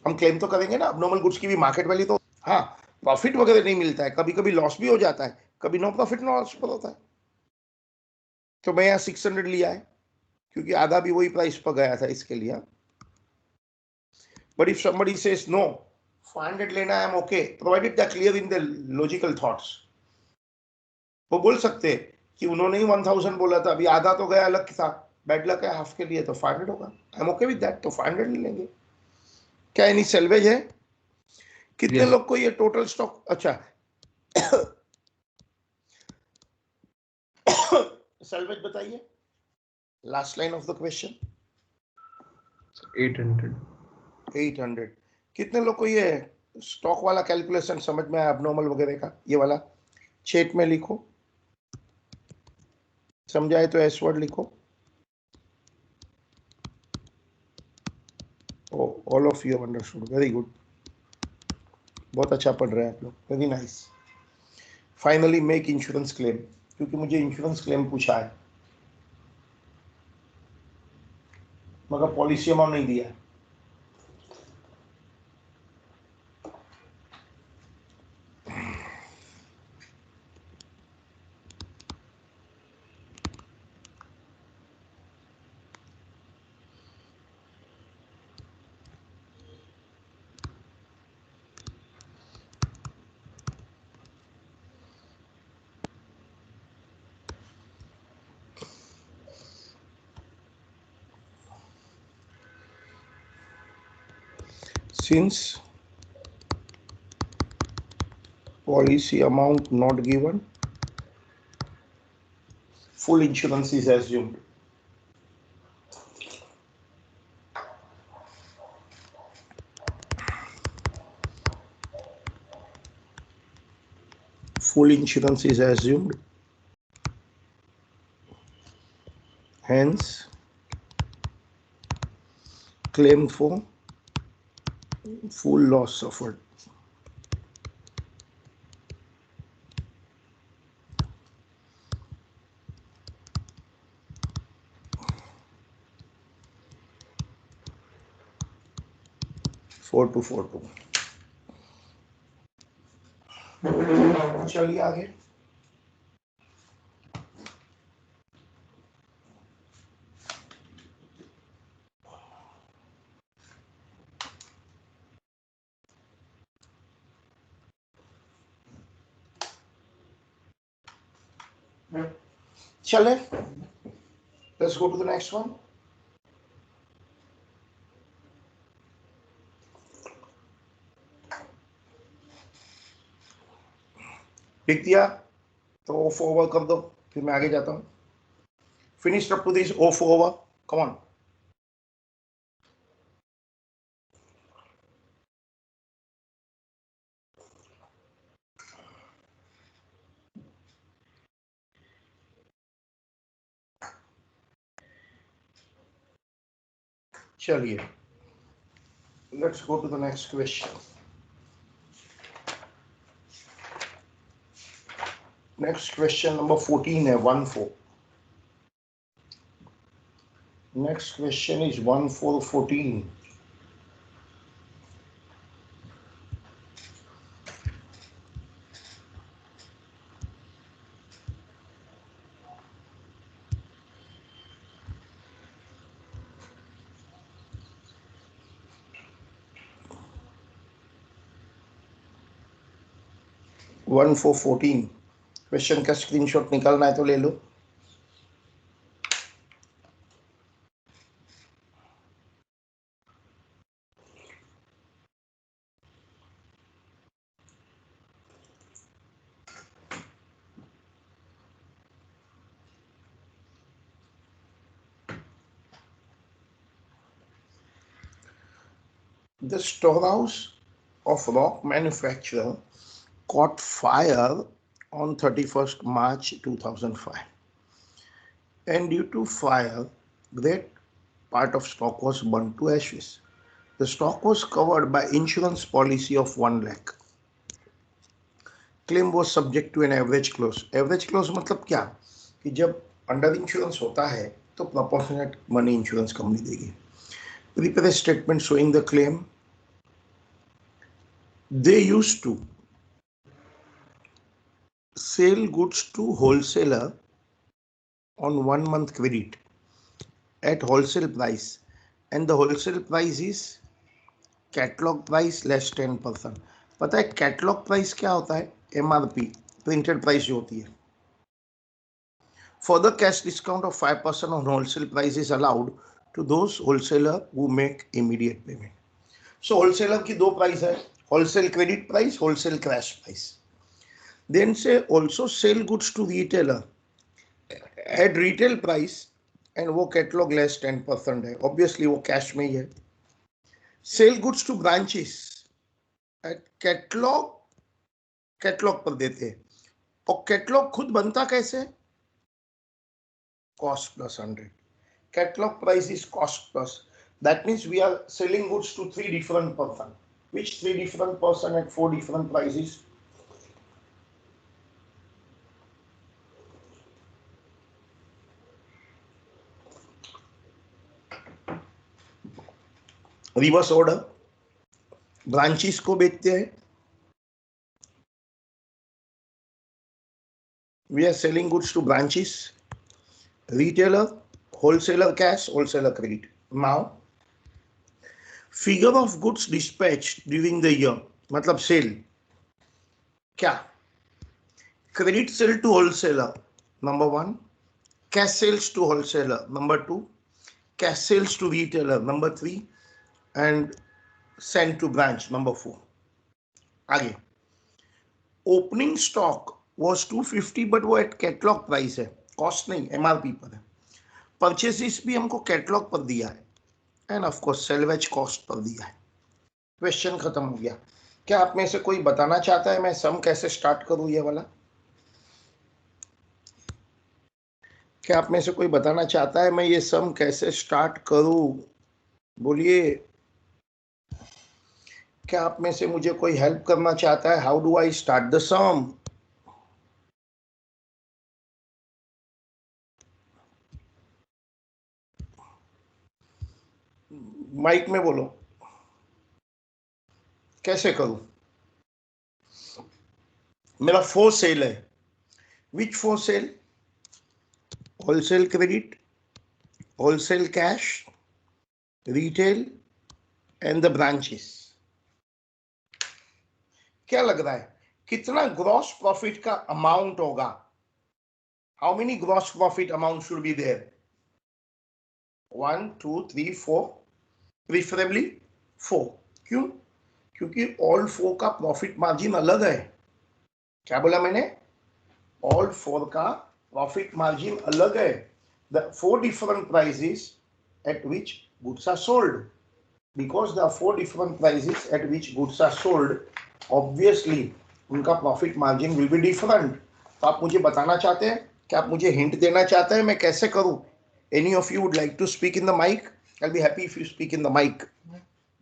हम क्लेम तो करेंगे ना, अबनॉर्मल गुड्स की भी मार्केट वैल्यू तो, हाँ प्रॉफिट वगैरह नहीं मिलता है, कभी कभी लॉस भी हो जाता है, कभी नो प्रॉफिट नो लॉस पर होता है। तो मैं यहाँ 600 लिया है क्योंकि आधा भी वही प्राइस पर गया था इसके लिए। But if somebody says no, 500 लेना है, I'm okay, provided they're clear in their logical thoughts। वो बोल सकते हैं कि उन्होंने ही 1000 बोला था, अभी आधा तो गया, अलग था, बैड लक है हाफ के लिए, तो 500 होगा। I am okay with that, तो 500 ले लेंगे। क्या एनी सेल्वेज है? कितने Yes. लोग को ये टोटल स्टॉक, अच्छा सेल्वेज बताइए, last line of the question. 800. 800। कितने लोग को ये स्टॉक वाला कैलकुलेशन समझ में आया, अबनॉर्मल वगैरह का ये वाला? चैट में लिखो, समझाए तो एस वर्ड लिखो। All of you understood, very good, बहुत अच्छा पढ़ रहे हैं आप लोग, very nice. Finally make insurance claim, क्योंकि मुझे इंश्योरेंस क्लेम पूछा है मगर पॉलिसी अमाउंट नहीं दिया है। Since policy amount not given, full insurance is assumed। Full insurance is assumed, hence claim for full loss suffered। Four two चलिए आगे। चले, let's go to the next one। लिख दिया तो ऑफ ओवर कर दो, फिर मैं आगे जाता हूँ। Finish up to this of over, come on. चलिए, let's go to the next question. Next question number 14 है, 14। Next question is 1414. One four 14 question का स्क्रीनशॉट निकालना है तो ले लो. The storehouse of rock manufacturer caught fire on 31st March 2005. And due to fire, great part of stock was burnt to ashes. The stock was covered by insurance policy of 1 lakh. Claim was subject to an average clause. Average clause मतलब क्या कि जब under insurance होता है तो proportionate money insurance company देगी. Prepare a statement showing the claim. They used to sell goods to wholesaler on 1 month credit at wholesale price, and the wholesale price is catalog price less 10%. पता है catalogue price क्या होता है? MRP printed price जो होती है. Further cash discount of 5% on wholesale price is allowed to those wholesaler who make immediate payment. So wholesaler की दो प्राइस है, wholesale credit price, wholesale cash price. Then say also sell goods to retailer at retail price and वो catalogue less 10% है. Obviously वो cash में ही है. Sell goods to branches at catalogue पर देते हैं. और कैटलॉग खुद बनता कैसे? Cost plus 100. Catalogue price is cost plus. That means we are selling goods to 3 different person. Which 3 different person at 4 different prices? Reverse order. Branches को बेचते हैं. We are selling goods to branches, retailer, wholesaler cash, wholesaler credit. Now, figure of goods dispatched during the year, मतलब sale क्या? Credit sale to wholesaler number 1, cash sales to wholesaler number 2, cash sales to retailer number 3 and send to branch number 4. आगे opening stock was 250 but वो at catalogue price है, cost नहीं, MRP पर है. परचेसिस भी हमको कैटलॉग पर दिया है end of course salvage cost per दिया है. क्वेश्चन खत्म हो गया. क्या आप में से कोई बताना चाहता है मैं सम कैसे स्टार्ट करूं ये वाला? क्या आप में से कोई बताना चाहता है मैं ये सम कैसे स्टार्ट करूं? बोलिए. क्या आप में से मुझे कोई हेल्प करना चाहता है? How do I start the sum? Mike में बोलो. कैसे करूं? मेरा 4 सेल है. Which 4 sale? Wholesale credit, wholesale cash, retail and the branches. क्या लग रहा है कितना ग्रॉस प्रॉफिट का अमाउंट होगा? How many gross profit amount should be there? 1 2 3 4, preferably 4. क्यों? क्योंकि ऑल 4 का प्रॉफिट मार्जिन अलग है. क्या बोला मैंने? ऑल 4 का प्रॉफिट मार्जिन अलग है. The 4 different prices at which goods are sold. Because there are 4 different prices at which goods are sold, obviously उनका profit margin will be different. तो आप मुझे बताना चाहते हैं? क्या आप मुझे हिंट देना चाहते हैं मैं कैसे करूं? Any of you would like to speak in the mike? I will be happy if you speak in the mike.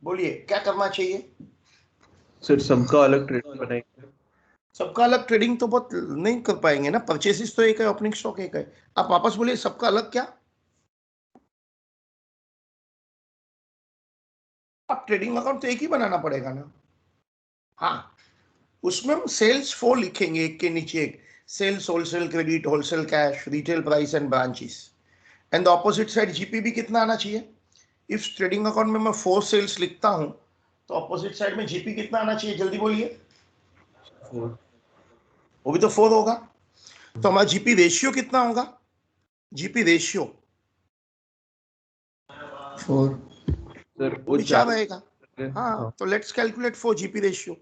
बोलिए क्या करना चाहिए? सर सबका अलग ट्रेड बनाएंगे. सबका अलग ट्रेडिंग तो बहुत नहीं कर पाएंगे ना. परचेसिस तो एक है, ओपनिंग स्टॉक एक है. आप वापस बोलिए सबका अलग क्या? अब ट्रेडिंग अकाउंट तो एक ही बनाना पड़ेगा ना। हाँ, उसमें हम सेल्स 4 लिखेंगे, एक के नीचे एक, sales, wholesale credit, wholesale cash, retail price and branches. And the opposite side GP भी कितना आना चाहिए? इफ ट्रेडिंग अकाउंट में मैं 4 सेल्स लिखता हूं तो ऑपोजिट साइड में जीपी कितना आना चाहिए? जल्दी बोलिए। 4. वो भी तो 4 होगा। तो हमारा जीपी रेशियो कितना होगा? GP ratio 4. सर वो भी 4 रहेगा। हाँ हाँ, तो let's calculate for GP ratio.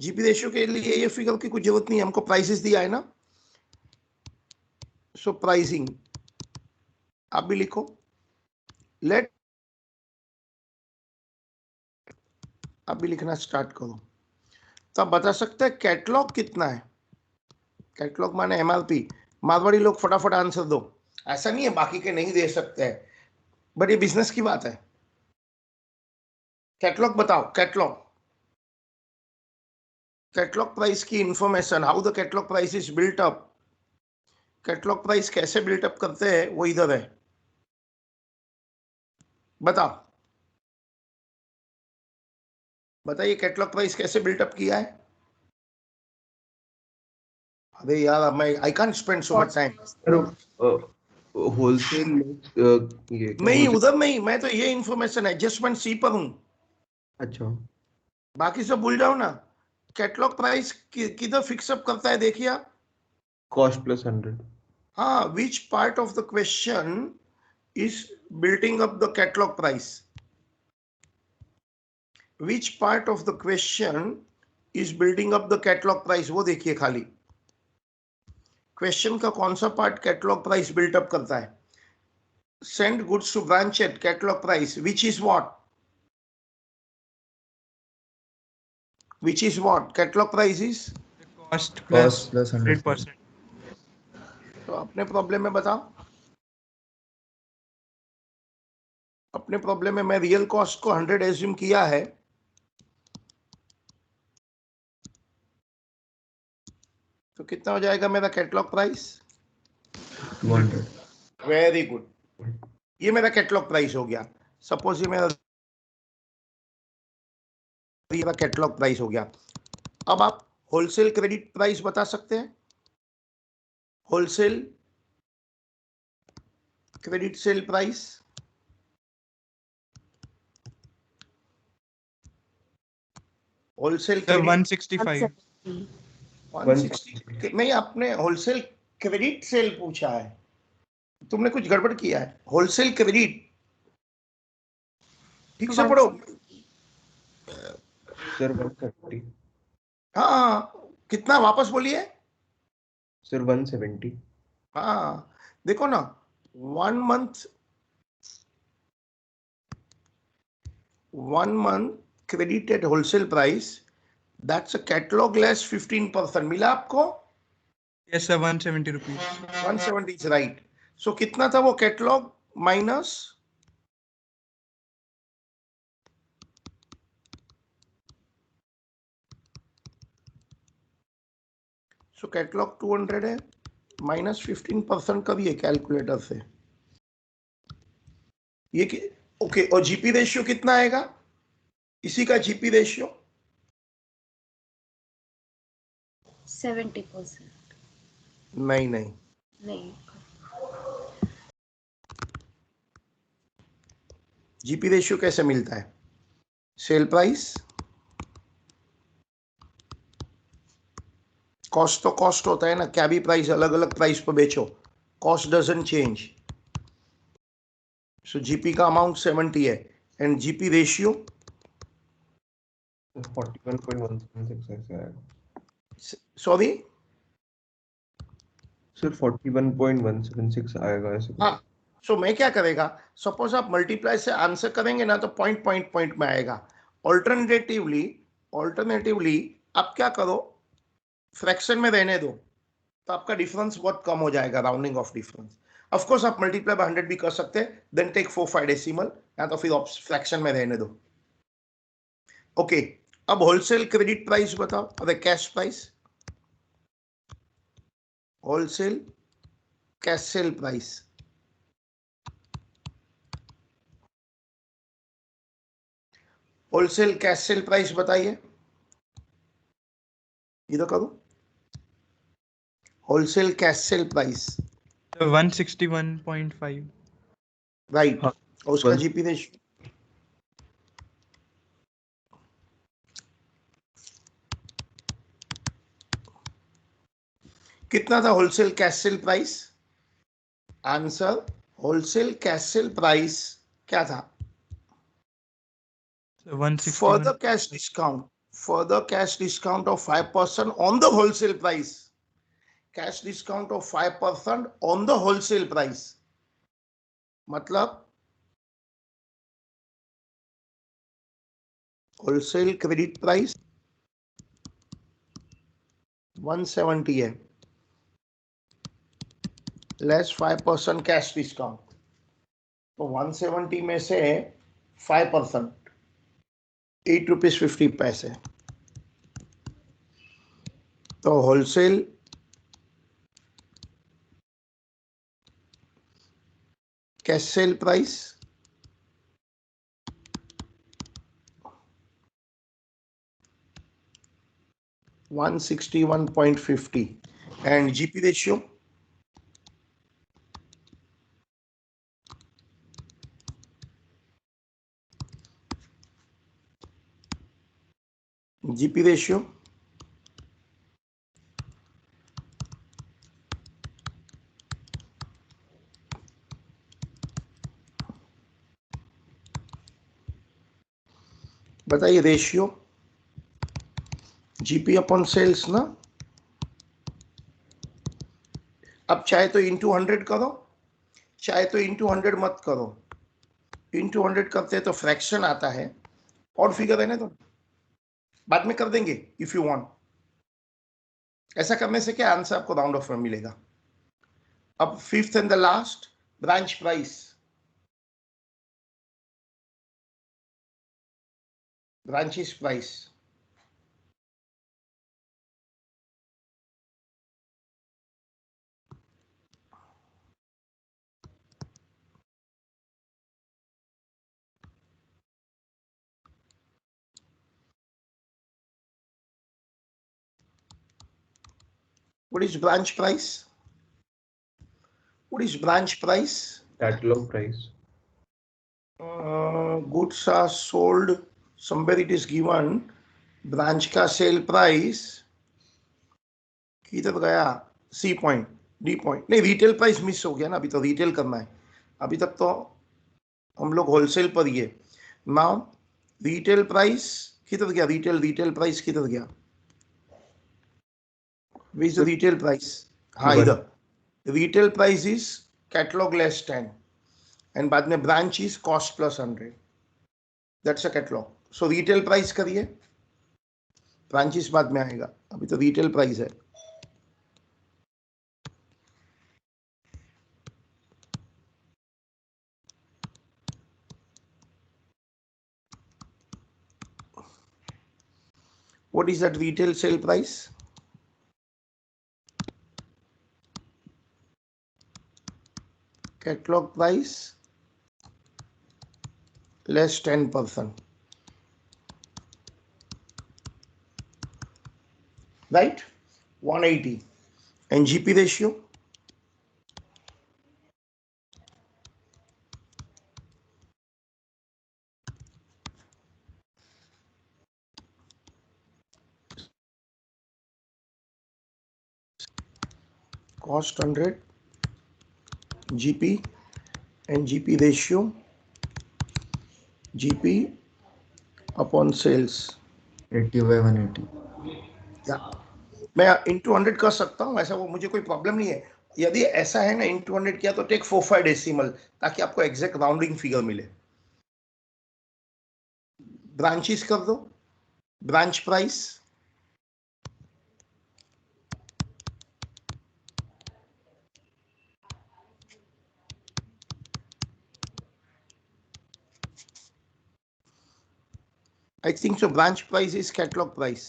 GP ratio के लिए ये फिगर की कुछ जरूरत नहीं है, हमको प्राइसेस दिया है ना। सो प्राइसिंग आप भी लिखो। लेट आप भी लिखना स्टार्ट करो। तो आप बता सकते हैं कैटलॉग कितना है? कैटलॉग माने एमआरपी। मारवाड़ी लोग फटाफट आंसर दो। ऐसा नहीं है बाकी के नहीं दे सकते हैं, बट ये बिजनेस की बात है। कैटलॉग बताओ, कैटलॉग। कैटलॉग प्राइस की information, how the catalogue price is built up. Catalogue price कैसे बिल्ट अप करते हैं वो इधर है, बताओ। बताइए कैटलॉग प्राइस कैसे बिल्टअप किया है? अरे यार, अब मैं I can't spend so much time. Sir wholesale ये क्या नहीं, होलसेल? उधर नहीं, मैं तो ये इंफॉर्मेशन एडजस्टमेंट सी पर हूं, अच्छा, बाकी सब भूल जाओ ना। कैटलॉग प्राइस किधर फिक्सअप करता है देखिए आप। Cost plus 100. हाँ, which part of the question is building up the catalogue price? Which part of the question is building up the catalogue price, वो देखिए खाली। क्वेश्चन का कौन सा पार्ट कैटलॉग प्राइस बिल्टअप करता है? Send goods to branch at catalog price, which is what? Which is what? Catalog price is? cost Cost plus plus 100%. 100%. तो अपने प्रॉब्लम में बताओ। अपने प्रॉब्लम में मैं रियल कॉस्ट को 100 एज्यूम किया है, तो कितना हो जाएगा मेरा कैटलॉग प्राइस? 200. वेरी गुड, ये मेरा कैटलॉग प्राइस हो गया। सपोज ये मेरा कैटलॉग प्राइस हो गया। अब आप होलसेल क्रेडिट प्राइस बता सकते हैं? Wholesale credit sale price, wholesale Sir, credit 165. 160। नहीं, आपने होलसेल क्रेडिट सेल पूछा है, तुमने कुछ गड़बड़ किया है। होलसेल क्रेडिट, ठीक से पढ़ो। सर 130. हाँ, कितना वापस बोलिए। सर 170. हाँ, देखो ना, 1 month, 1 month credited wholesale price, that's a catalog less 15%। मिला आपको? Yes, sir, 170 rupees. 170 is right। So कितना था वो कैटलॉग माइनस? सो कैटलॉग 200 है, माइनस 15% करिए कैलकुलेटर से। ये ओके, और जीपी रेशियो कितना आएगा? इसी का जीपी रेशियो 70%. नहीं नहीं, नहीं. जीपी रेशियो कैसे मिलता है? सेल प्राइस, कॉस्ट तो कॉस्ट होता है ना, क्या भी प्राइस अलग अलग प्राइस पर बेचो, cost doesn't change. So GP का अमाउंट 70 है, एंड जीपी रेशियो 41.176 ऐसे आएगा। सॉरी, सर 41.176 आएगा ऐसे कुछ। हाँ। सो मैं क्या करेगा, सपोज आप मल्टीप्लाई से आंसर करेंगे ना तो पॉइंट पॉइंट पॉइंट में आएगा। ऑल्टरनेटिवली, ऑल्टरनेटिवली आप क्या करो, फ्रैक्शन में रहने दो, तो आपका डिफरेंस बहुत कम हो जाएगा, rounding off difference. Of course आप मल्टीप्लाई बाय 100 भी कर सकते हैं, देन टेक 4-5 डेसिमल, या तो फिर फ्रैक्शन में रहने दो। ओके, अब होलसेल क्रेडिट प्राइस बताओ, अरे cash price, wholesale cash sale price. Wholesale cash sale price बताइए, इधर करो, wholesale cash sale price, 161.5. Right, हाँ, और उसका one- जीपी रेशियो कितना था? Wholesale cash sale price, answer, wholesale cash sale price क्या था? So 161. Further cash discount, further cash discount of 5% on the wholesale price, cash discount of 5% on the wholesale price, मतलब wholesale credit price 170 है, less 5% cash discount, तो 170 में से 5% ₹8.50, तो wholesale cash sale price 161.50 and GP ratio GP ratio बताइए, ratio GP upon sales ना, अब चाहे तो इंटू 100 करो, चाहे तो इंटू 100 मत करो, इंटू 100 करते तो फ्रैक्शन आता है, और फिगर है ना, तो बाद में कर देंगे इफ यू वांट, ऐसा करने से क्या आंसर आपको राउंड ऑफ में मिलेगा। अब fifth and the last, branch price, branches price, what is branch price, what is branch price? Catalog price. Goods are sold, somewhere it is given, branch का sale price किधर गया, C point, D point, नहीं retail price miss हो गया ना, अभी तो retail करना है, अभी तक तो हम लोग होलसेल पर ही है। नाउ रिटेल प्राइस किधर गया, रिटेल प्राइस किधर गया, विच द रिटेल प्राइस, हाँ One. इधर, retail price is catalogue less 10 and बाद में branch is cost plus 100, that's a catalogue. So retail price करिए, ब्रांचेस बाद में आएगा, अभी तो रिटेल प्राइस है। What is that retail sale price? Catalog price less 10%, right? 180. And GP ratio? Cost 100, GP and GP ratio, GP upon sales. 80 by 180. या मैं into 100 कर सकता हूँ, ऐसा वो मुझे कोई प्रॉब्लम नहीं है। यदि ऐसा है ना, इंटू 100 किया तो टेक 45 डेसिमल, ताकि आपको एग्जैक्ट राउंडिंग फिगर मिले। ब्रांचेस कर दो, branch price I think so, branch price is catalog price.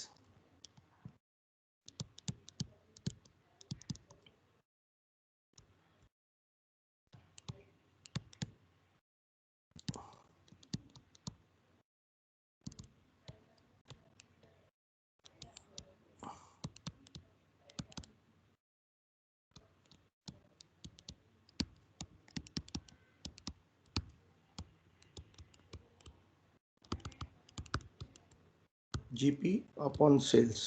GP upon sales.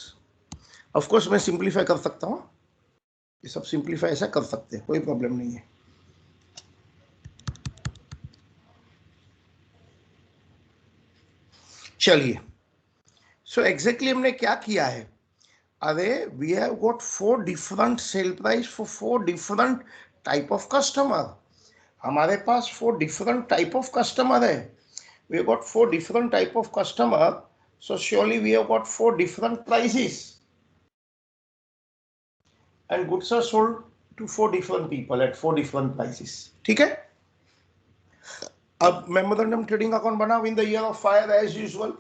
Of course मैं सिंप्लीफाई कर सकता हूँ, ये सब सिंप्लीफाई ऐसा कर सकते हैं, कोई प्रॉब्लम नहीं है। चलिए, सो एग्जैक्टली हमने क्या किया है? अरे we have got 4 different sale price for 4 different type of customer. हमारे पास 4 डिफरेंट टाइप ऑफ कस्टमर है। We have got 4 different type of customer, so surely we have got 4 different prices and goods are sold to 4 different people at 4 different prices. ठीक है? अब memorandum trading account बनाओ in the year of fire as usual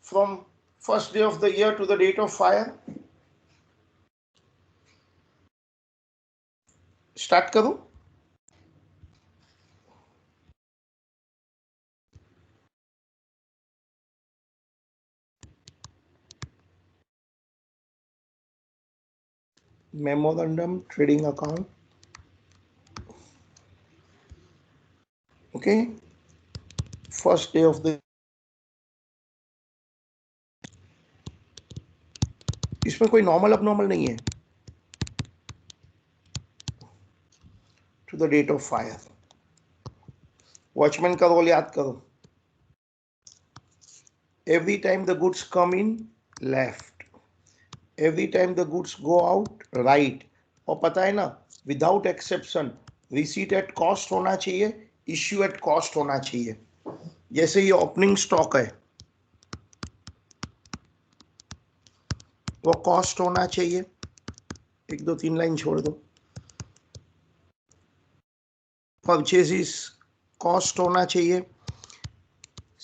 from first day of the year to the date of fire. Start करूं? Memorandum trading account, okay, first day of the, इसमें कोई normal abnormal नहीं है, to the date of fire. Watchman का role याद करो। Every time the goods come in, left. Every time the goods go out, right. और पता है ना, without exception receipt at cost होना चाहिए, इश्यू एट कॉस्ट होना चाहिए। जैसे ये ओपनिंग स्टॉक है, वो कॉस्ट होना चाहिए। 1 2 3 लाइन छोड़ दो। परचेजिस कॉस्ट होना चाहिए।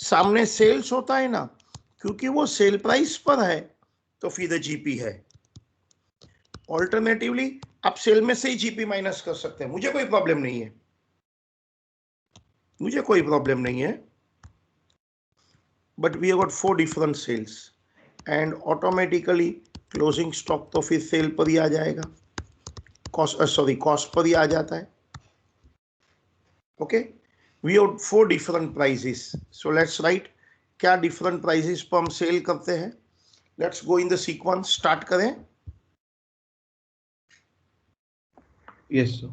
सामने सेल्स होता है ना, क्योंकि वो सेल प्राइस पर है तो फिर जीपी है। ऑल्टरनेटिवली आप सेल में से ही जीपी माइनस कर सकते हैं, मुझे कोई प्रॉब्लम नहीं है, मुझे कोई प्रॉब्लम नहीं है। But we have got 4 different sales and automatically closing stock तो फिर सेल पर ही आ जाएगा, कॉस्ट सॉरी कॉस्ट पर ही आ जाता है। Okay, we have 4 different prices, so let's write क्या डिफरेंट प्राइसेस पर हम सेल करते हैं। Let's go in the sequence, start करें। Yes, sir.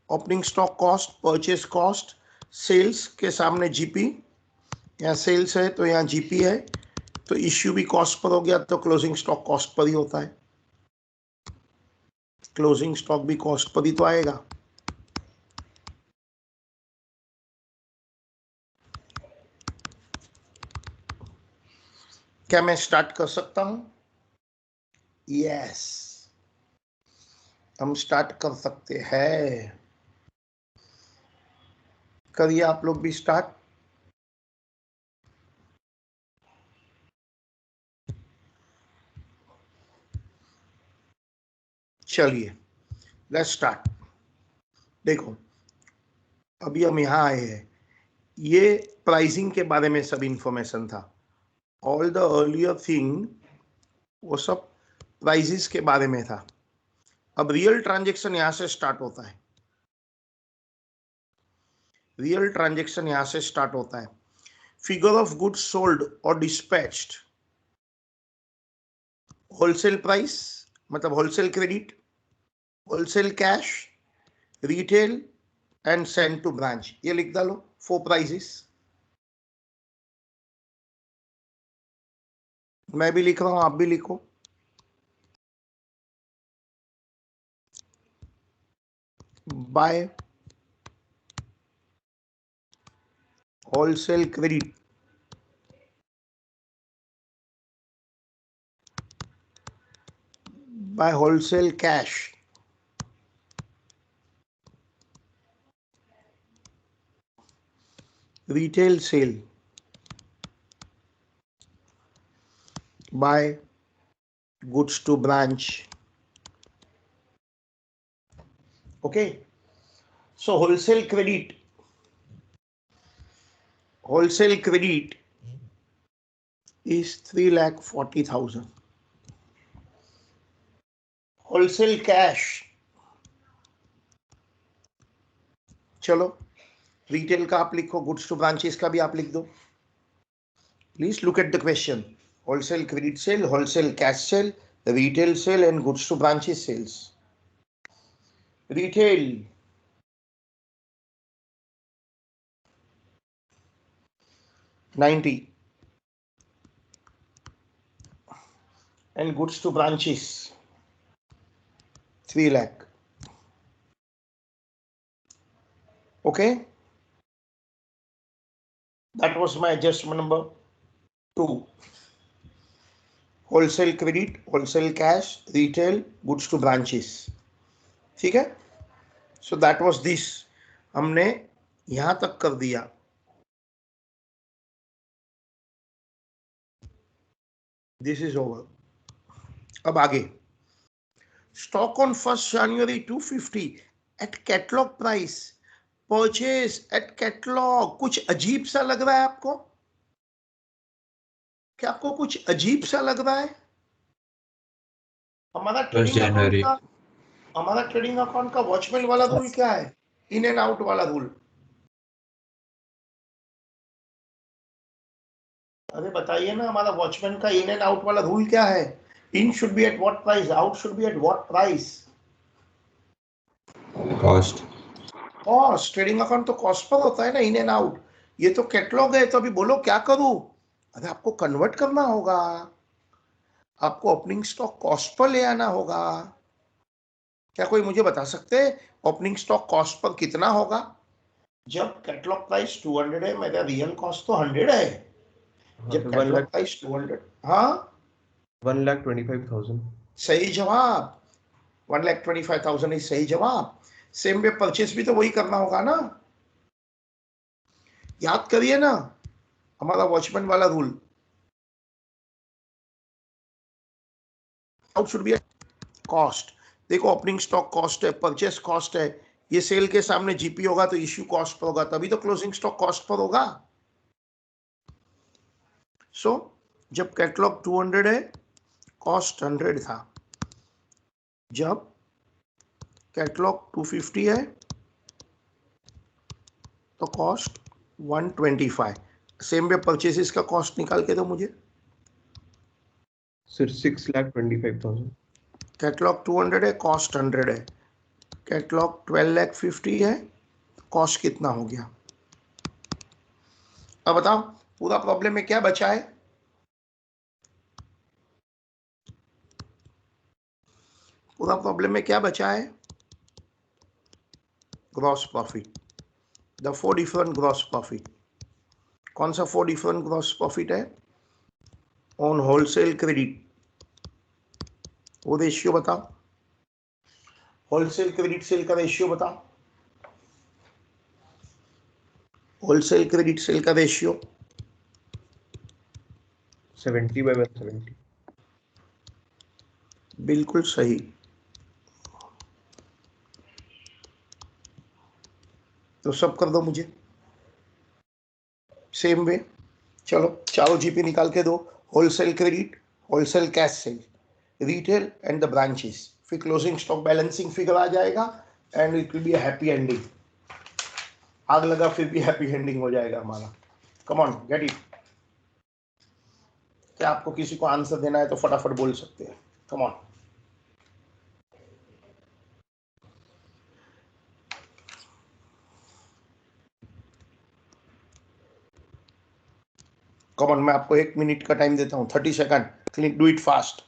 Opening stock cost, purchase cost, sales के सामने जीपी, यहाँ सेल्स है तो यहाँ जीपी है, तो इश्यू भी कॉस्ट पर हो गया, तो क्लोजिंग स्टॉक कॉस्ट पर ही होता है। क्लोजिंग स्टॉक भी कॉस्ट पर ही तो आएगा। क्या मैं स्टार्ट कर सकता हूं? यस, हम स्टार्ट कर सकते हैं। करिए आप लोग भी स्टार्ट। चलिए, लेट्स स्टार्ट। देखो, अभी हम यहां आए हैं, ये प्राइसिंग के बारे में सब इंफॉर्मेशन था। ऑल द अर्लियर थिंग वो सब प्राइसेस के बारे में था। अब रियल ट्रांजैक्शन यहां से स्टार्ट होता है, रियल ट्रांजैक्शन यहां से स्टार्ट होता है। फिगर ऑफ गुड्स सोल्ड और डिस्पैच्ड, होलसेल प्राइस मतलब wholesale credit, wholesale cash, retail and send to branch, ये लिख डालो 4 प्राइसेस। मैं भी लिख रहा हूं, आप भी लिखो। By wholesale credit, by wholesale cash, retail sale, by goods to branch. Okay, so wholesale credit is 3,40,000. Wholesale cash, चलो रिटेल का आप लिखो, गुड्स टू ब्रांचेस का भी आप लिख दो. Please look at the question. Wholesale credit sale, wholesale cash cell, retail sale and goods to branches sales. Retail, $90 and goods to branches, 3 lakh. Okay, that was my adjustment number 2. Wholesale credit, wholesale cash, retail, goods to branches. ठीक है. So that was this. हमने यहां तक कर दिया. This is over. अब आगे. Stock on 1st January 250 at catalog price. Purchase at catalog. कुछ अजीब सा लग रहा है आपको? क्या आपको कुछ अजीब सा लग रहा है? हमारा ट्रेडिंग अकाउंट का वॉचमैन वाला रूल क्या है? इन एंड आउट वाला रूल. अरे बताइए ना, हमारा वॉचमैन का इन एंड आउट वाला रूल क्या है? In should be at what price, out should be at what price? Cost. Cost. Trading account तो कॉस्ट पर होता है ना, इन एंड आउट. ये तो कैटलॉग है. तो अभी बोलो क्या करूं? अरे आपको कन्वर्ट करना होगा. आपको ओपनिंग स्टॉक कॉस्ट पर ले आना होगा. क्या कोई मुझे बता सकते हैं ओपनिंग स्टॉक कॉस्ट पर कितना होगा? जब कैटलॉग प्राइस 200 है, मेरा रियल कॉस्ट तो 100 है. जब कैटलॉग प्राइस 200. हाँ, 1,25,000. सही जवाब. 1,25,000 ही सही जवाब. सेम वे परचेस भी तो वही करना होगा ना. याद करिए ना हमारा वॉचमैन वाला rule. Out should B cost. देखो ओपनिंग स्टॉक कॉस्ट है, परचेस कॉस्ट है. ये सेल के सामने जीपी होगा तो इश्यू कॉस्ट पर होगा, तभी तो क्लोजिंग स्टॉक कॉस्ट पर होगा. सो जब कैटलॉग 200 है, कॉस्ट 100 था. जब कैटलॉग 250 है तो कॉस्ट 125. सेम वे परचेसेस का कॉस्ट निकाल के दो मुझे. Sir, 6,25,000. कैटलॉग 200 है, कॉस्ट 100 है. कैटलॉग 12,50,000 है, कॉस्ट कितना हो गया? अब बताओ पूरा प्रॉब्लम में क्या बचा है? पूरा प्रॉब्लम में क्या बचा है? Gross profit. The 4 different gross profit. कौन सा 4 डिफरेंट ग्रॉस प्रॉफिट है? On wholesale credit. वो रेशियो बताओ. होलसेल क्रेडिट सेल का रेशियो बताओ. होलसेल क्रेडिट सेल का रेशियो 70/170. बिल्कुल सही. तो सब कर दो मुझे सेम वे. चलो चारों जीपी निकाल के दो. Wholesale credit, wholesale cash cell, retail and the branches. फिर क्लोजिंग स्टॉक बैलेंसिंग फिगर आ जाएगा and it will be a happy ending. आग लगा फिर भी हैप्पी एंडिंग हो जाएगा हमारा. कम ऑन गेट इट. क्या आपको किसी को आंसर देना है तो फटाफट बोल सकते हैं. Come on. कम ऑन, मैं आपको 1 मिनट का टाइम देता हूं. 30 second. Click, do it fast.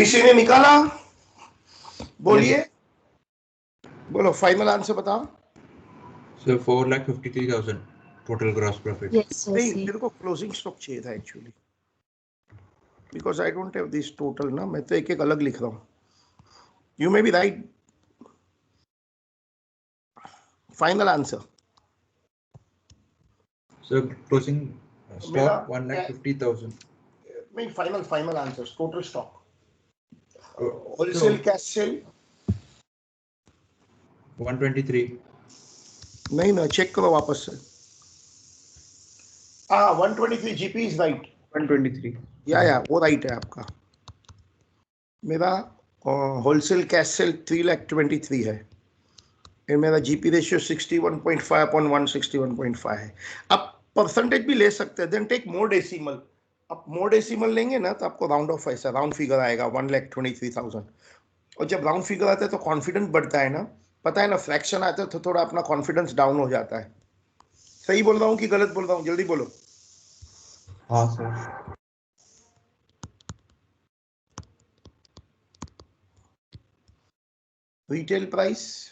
किसी ने निकाला? बोलिए, बोलो फाइनल आंसर बताओ। So 4,53,000 total gross profit. Yes, sir. नहीं, Same. मेरे को क्लोजिंग स्टॉक चाहिए था actually, because I don't have this total ना, मैं तो एक एक अलग लिख रहा हूँ. You may be right. Final answer. So closing मेरा stock 1,50,000. नहीं, final answer total stock. So wholesale cash cell 123. नहीं ना, चेक करो वापस से. हाँ, 123 जीपी इज राइट. 123. या वो राइट है आपका. मेरा होलसेल कैश सेल 3,23,000 है. और मेरा जीपी रेशियो 61.5 अपॉन 161.5 है. अब परसेंटेज भी ले सकते हैं, देन टेक मोर डेसिमल. अब मोर डेसिमल लेंगे ना तो आपको राउंड ऑफ ऐसा राउंड फिगर आएगा 1,23,000. और जब राउंड फिगर आता है तो कॉन्फिडेंस बढ़ता है ना, पता है ना, फ्रैक्शन आता है तो थोड़ा अपना कॉन्फिडेंस डाउन हो जाता है. सही बोल रहा हूँ कि गलत बोल रहा हूँ? जल्दी बोलो. हाँ सर. रिटेल प्राइस,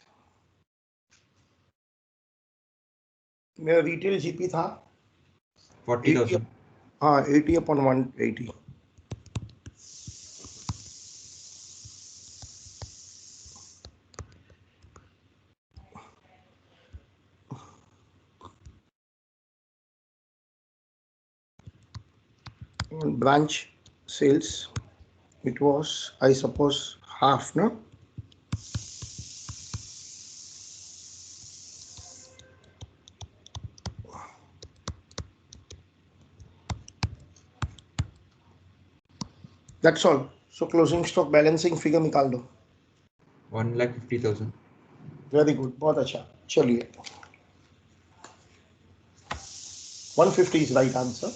मेरा रिटेल जीपी था 40,000. हाँ 80 upon 180. Branch sales, it was, I suppose, half, no? That's all. So closing stock balancing figure निकाल दो. 1,50,000. वेरी गुड, बहुत अच्छा. चलिए, 150 is right answer.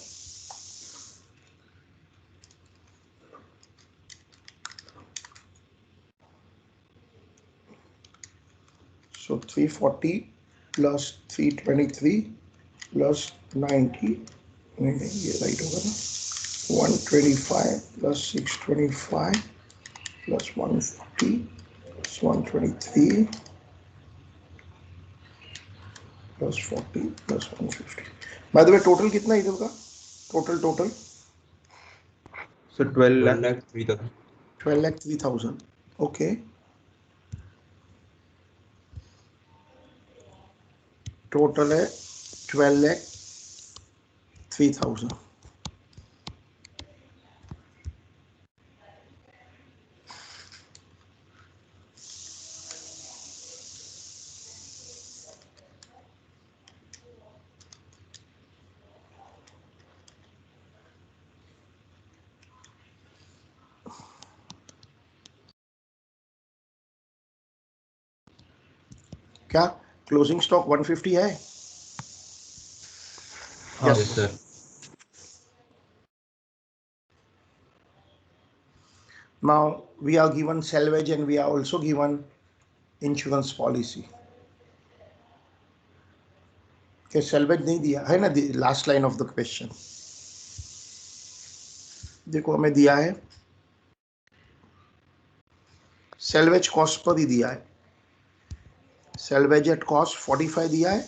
So 340 plus 323 plus 90, ये right होगा ना? 125 plus 625 plus 140 plus 123 plus 40 plus 150. By the way, total कितना इधर का? Total So 12 lakh. 12,03,000. 12,03,000. Okay. Total है 12,03,000. क्या क्लोजिंग स्टॉक 150 है? Yes, sir. Now we are given salvage and we are also given insurance policy. क्या salvage नहीं दिया है ना? Last line of the question देखो, हमें दिया है salvage कॉस्ट पर ही दिया है. salvage एट कॉस्ट 45 दिया है,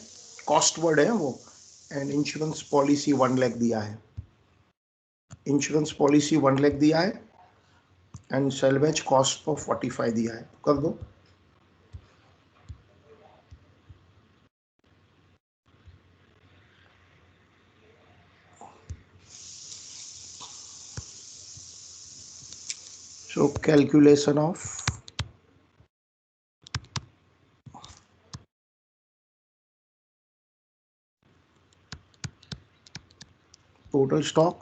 कॉस्ट वर्ड है वो. एंड इंश्योरेंस पॉलिसी 1 लाख दिया है. इंश्योरेंस पॉलिसी 1 लाख दिया है एंड salvage कॉस्ट पर 45 दिया है. कर दो. So calculation of total stock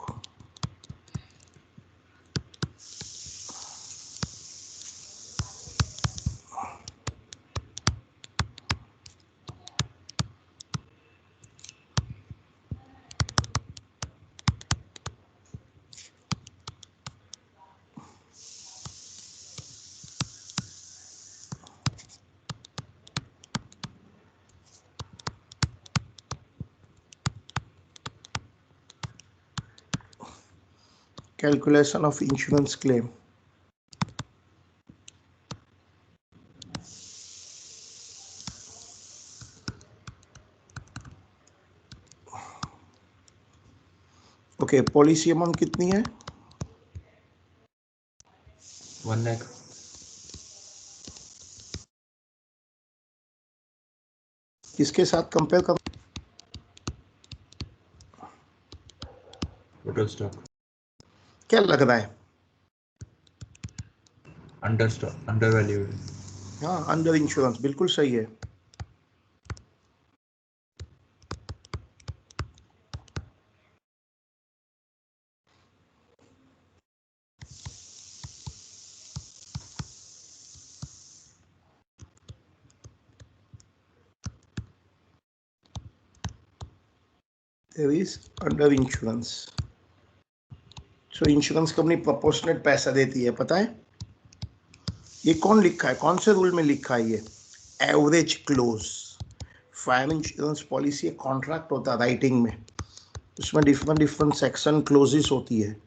calculation of insurance claim. Okay, policy amount कितनी है? 1 lakh. किसके साथ कंपेयर कर? Total stock. क्या लग रहा है? Undervalued. हाँ, अंडर इंश्योरेंस, बिल्कुल सही है। There is under insurance. So insurance company proportionate पैसा देती है, पता है? ये कौन लिखा है, कौन से रूल में लिखा है ये? Average close. Fire insurance policy एक कॉन्ट्रैक्ट होता है राइटिंग में, उसमें डिफरेंट डिफरेंट सेक्शन क्लोजेस होती है।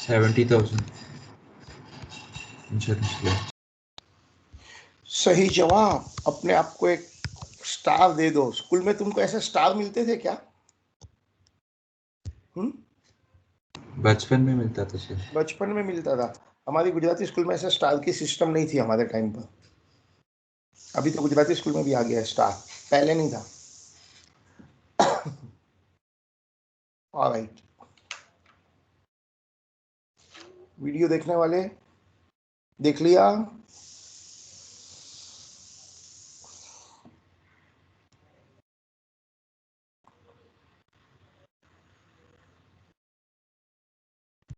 $70,000 इंश्योरेंस क्लेम. सही जवाब। अपने आप को एक स्टार दे दो। स्कूल में तुमको ऐसे स्टार मिलते थे क्या? बचपन में मिलता था सर. बचपन में मिलता था। हमारी गुजराती स्कूल में ऐसा स्टार की सिस्टम नहीं थी हमारे टाइम पर। अभी तो गुजराती स्कूल में भी आ गया है स्टार, पहले नहीं था। ऑलराइट, वीडियो देखने वाले देख लिया?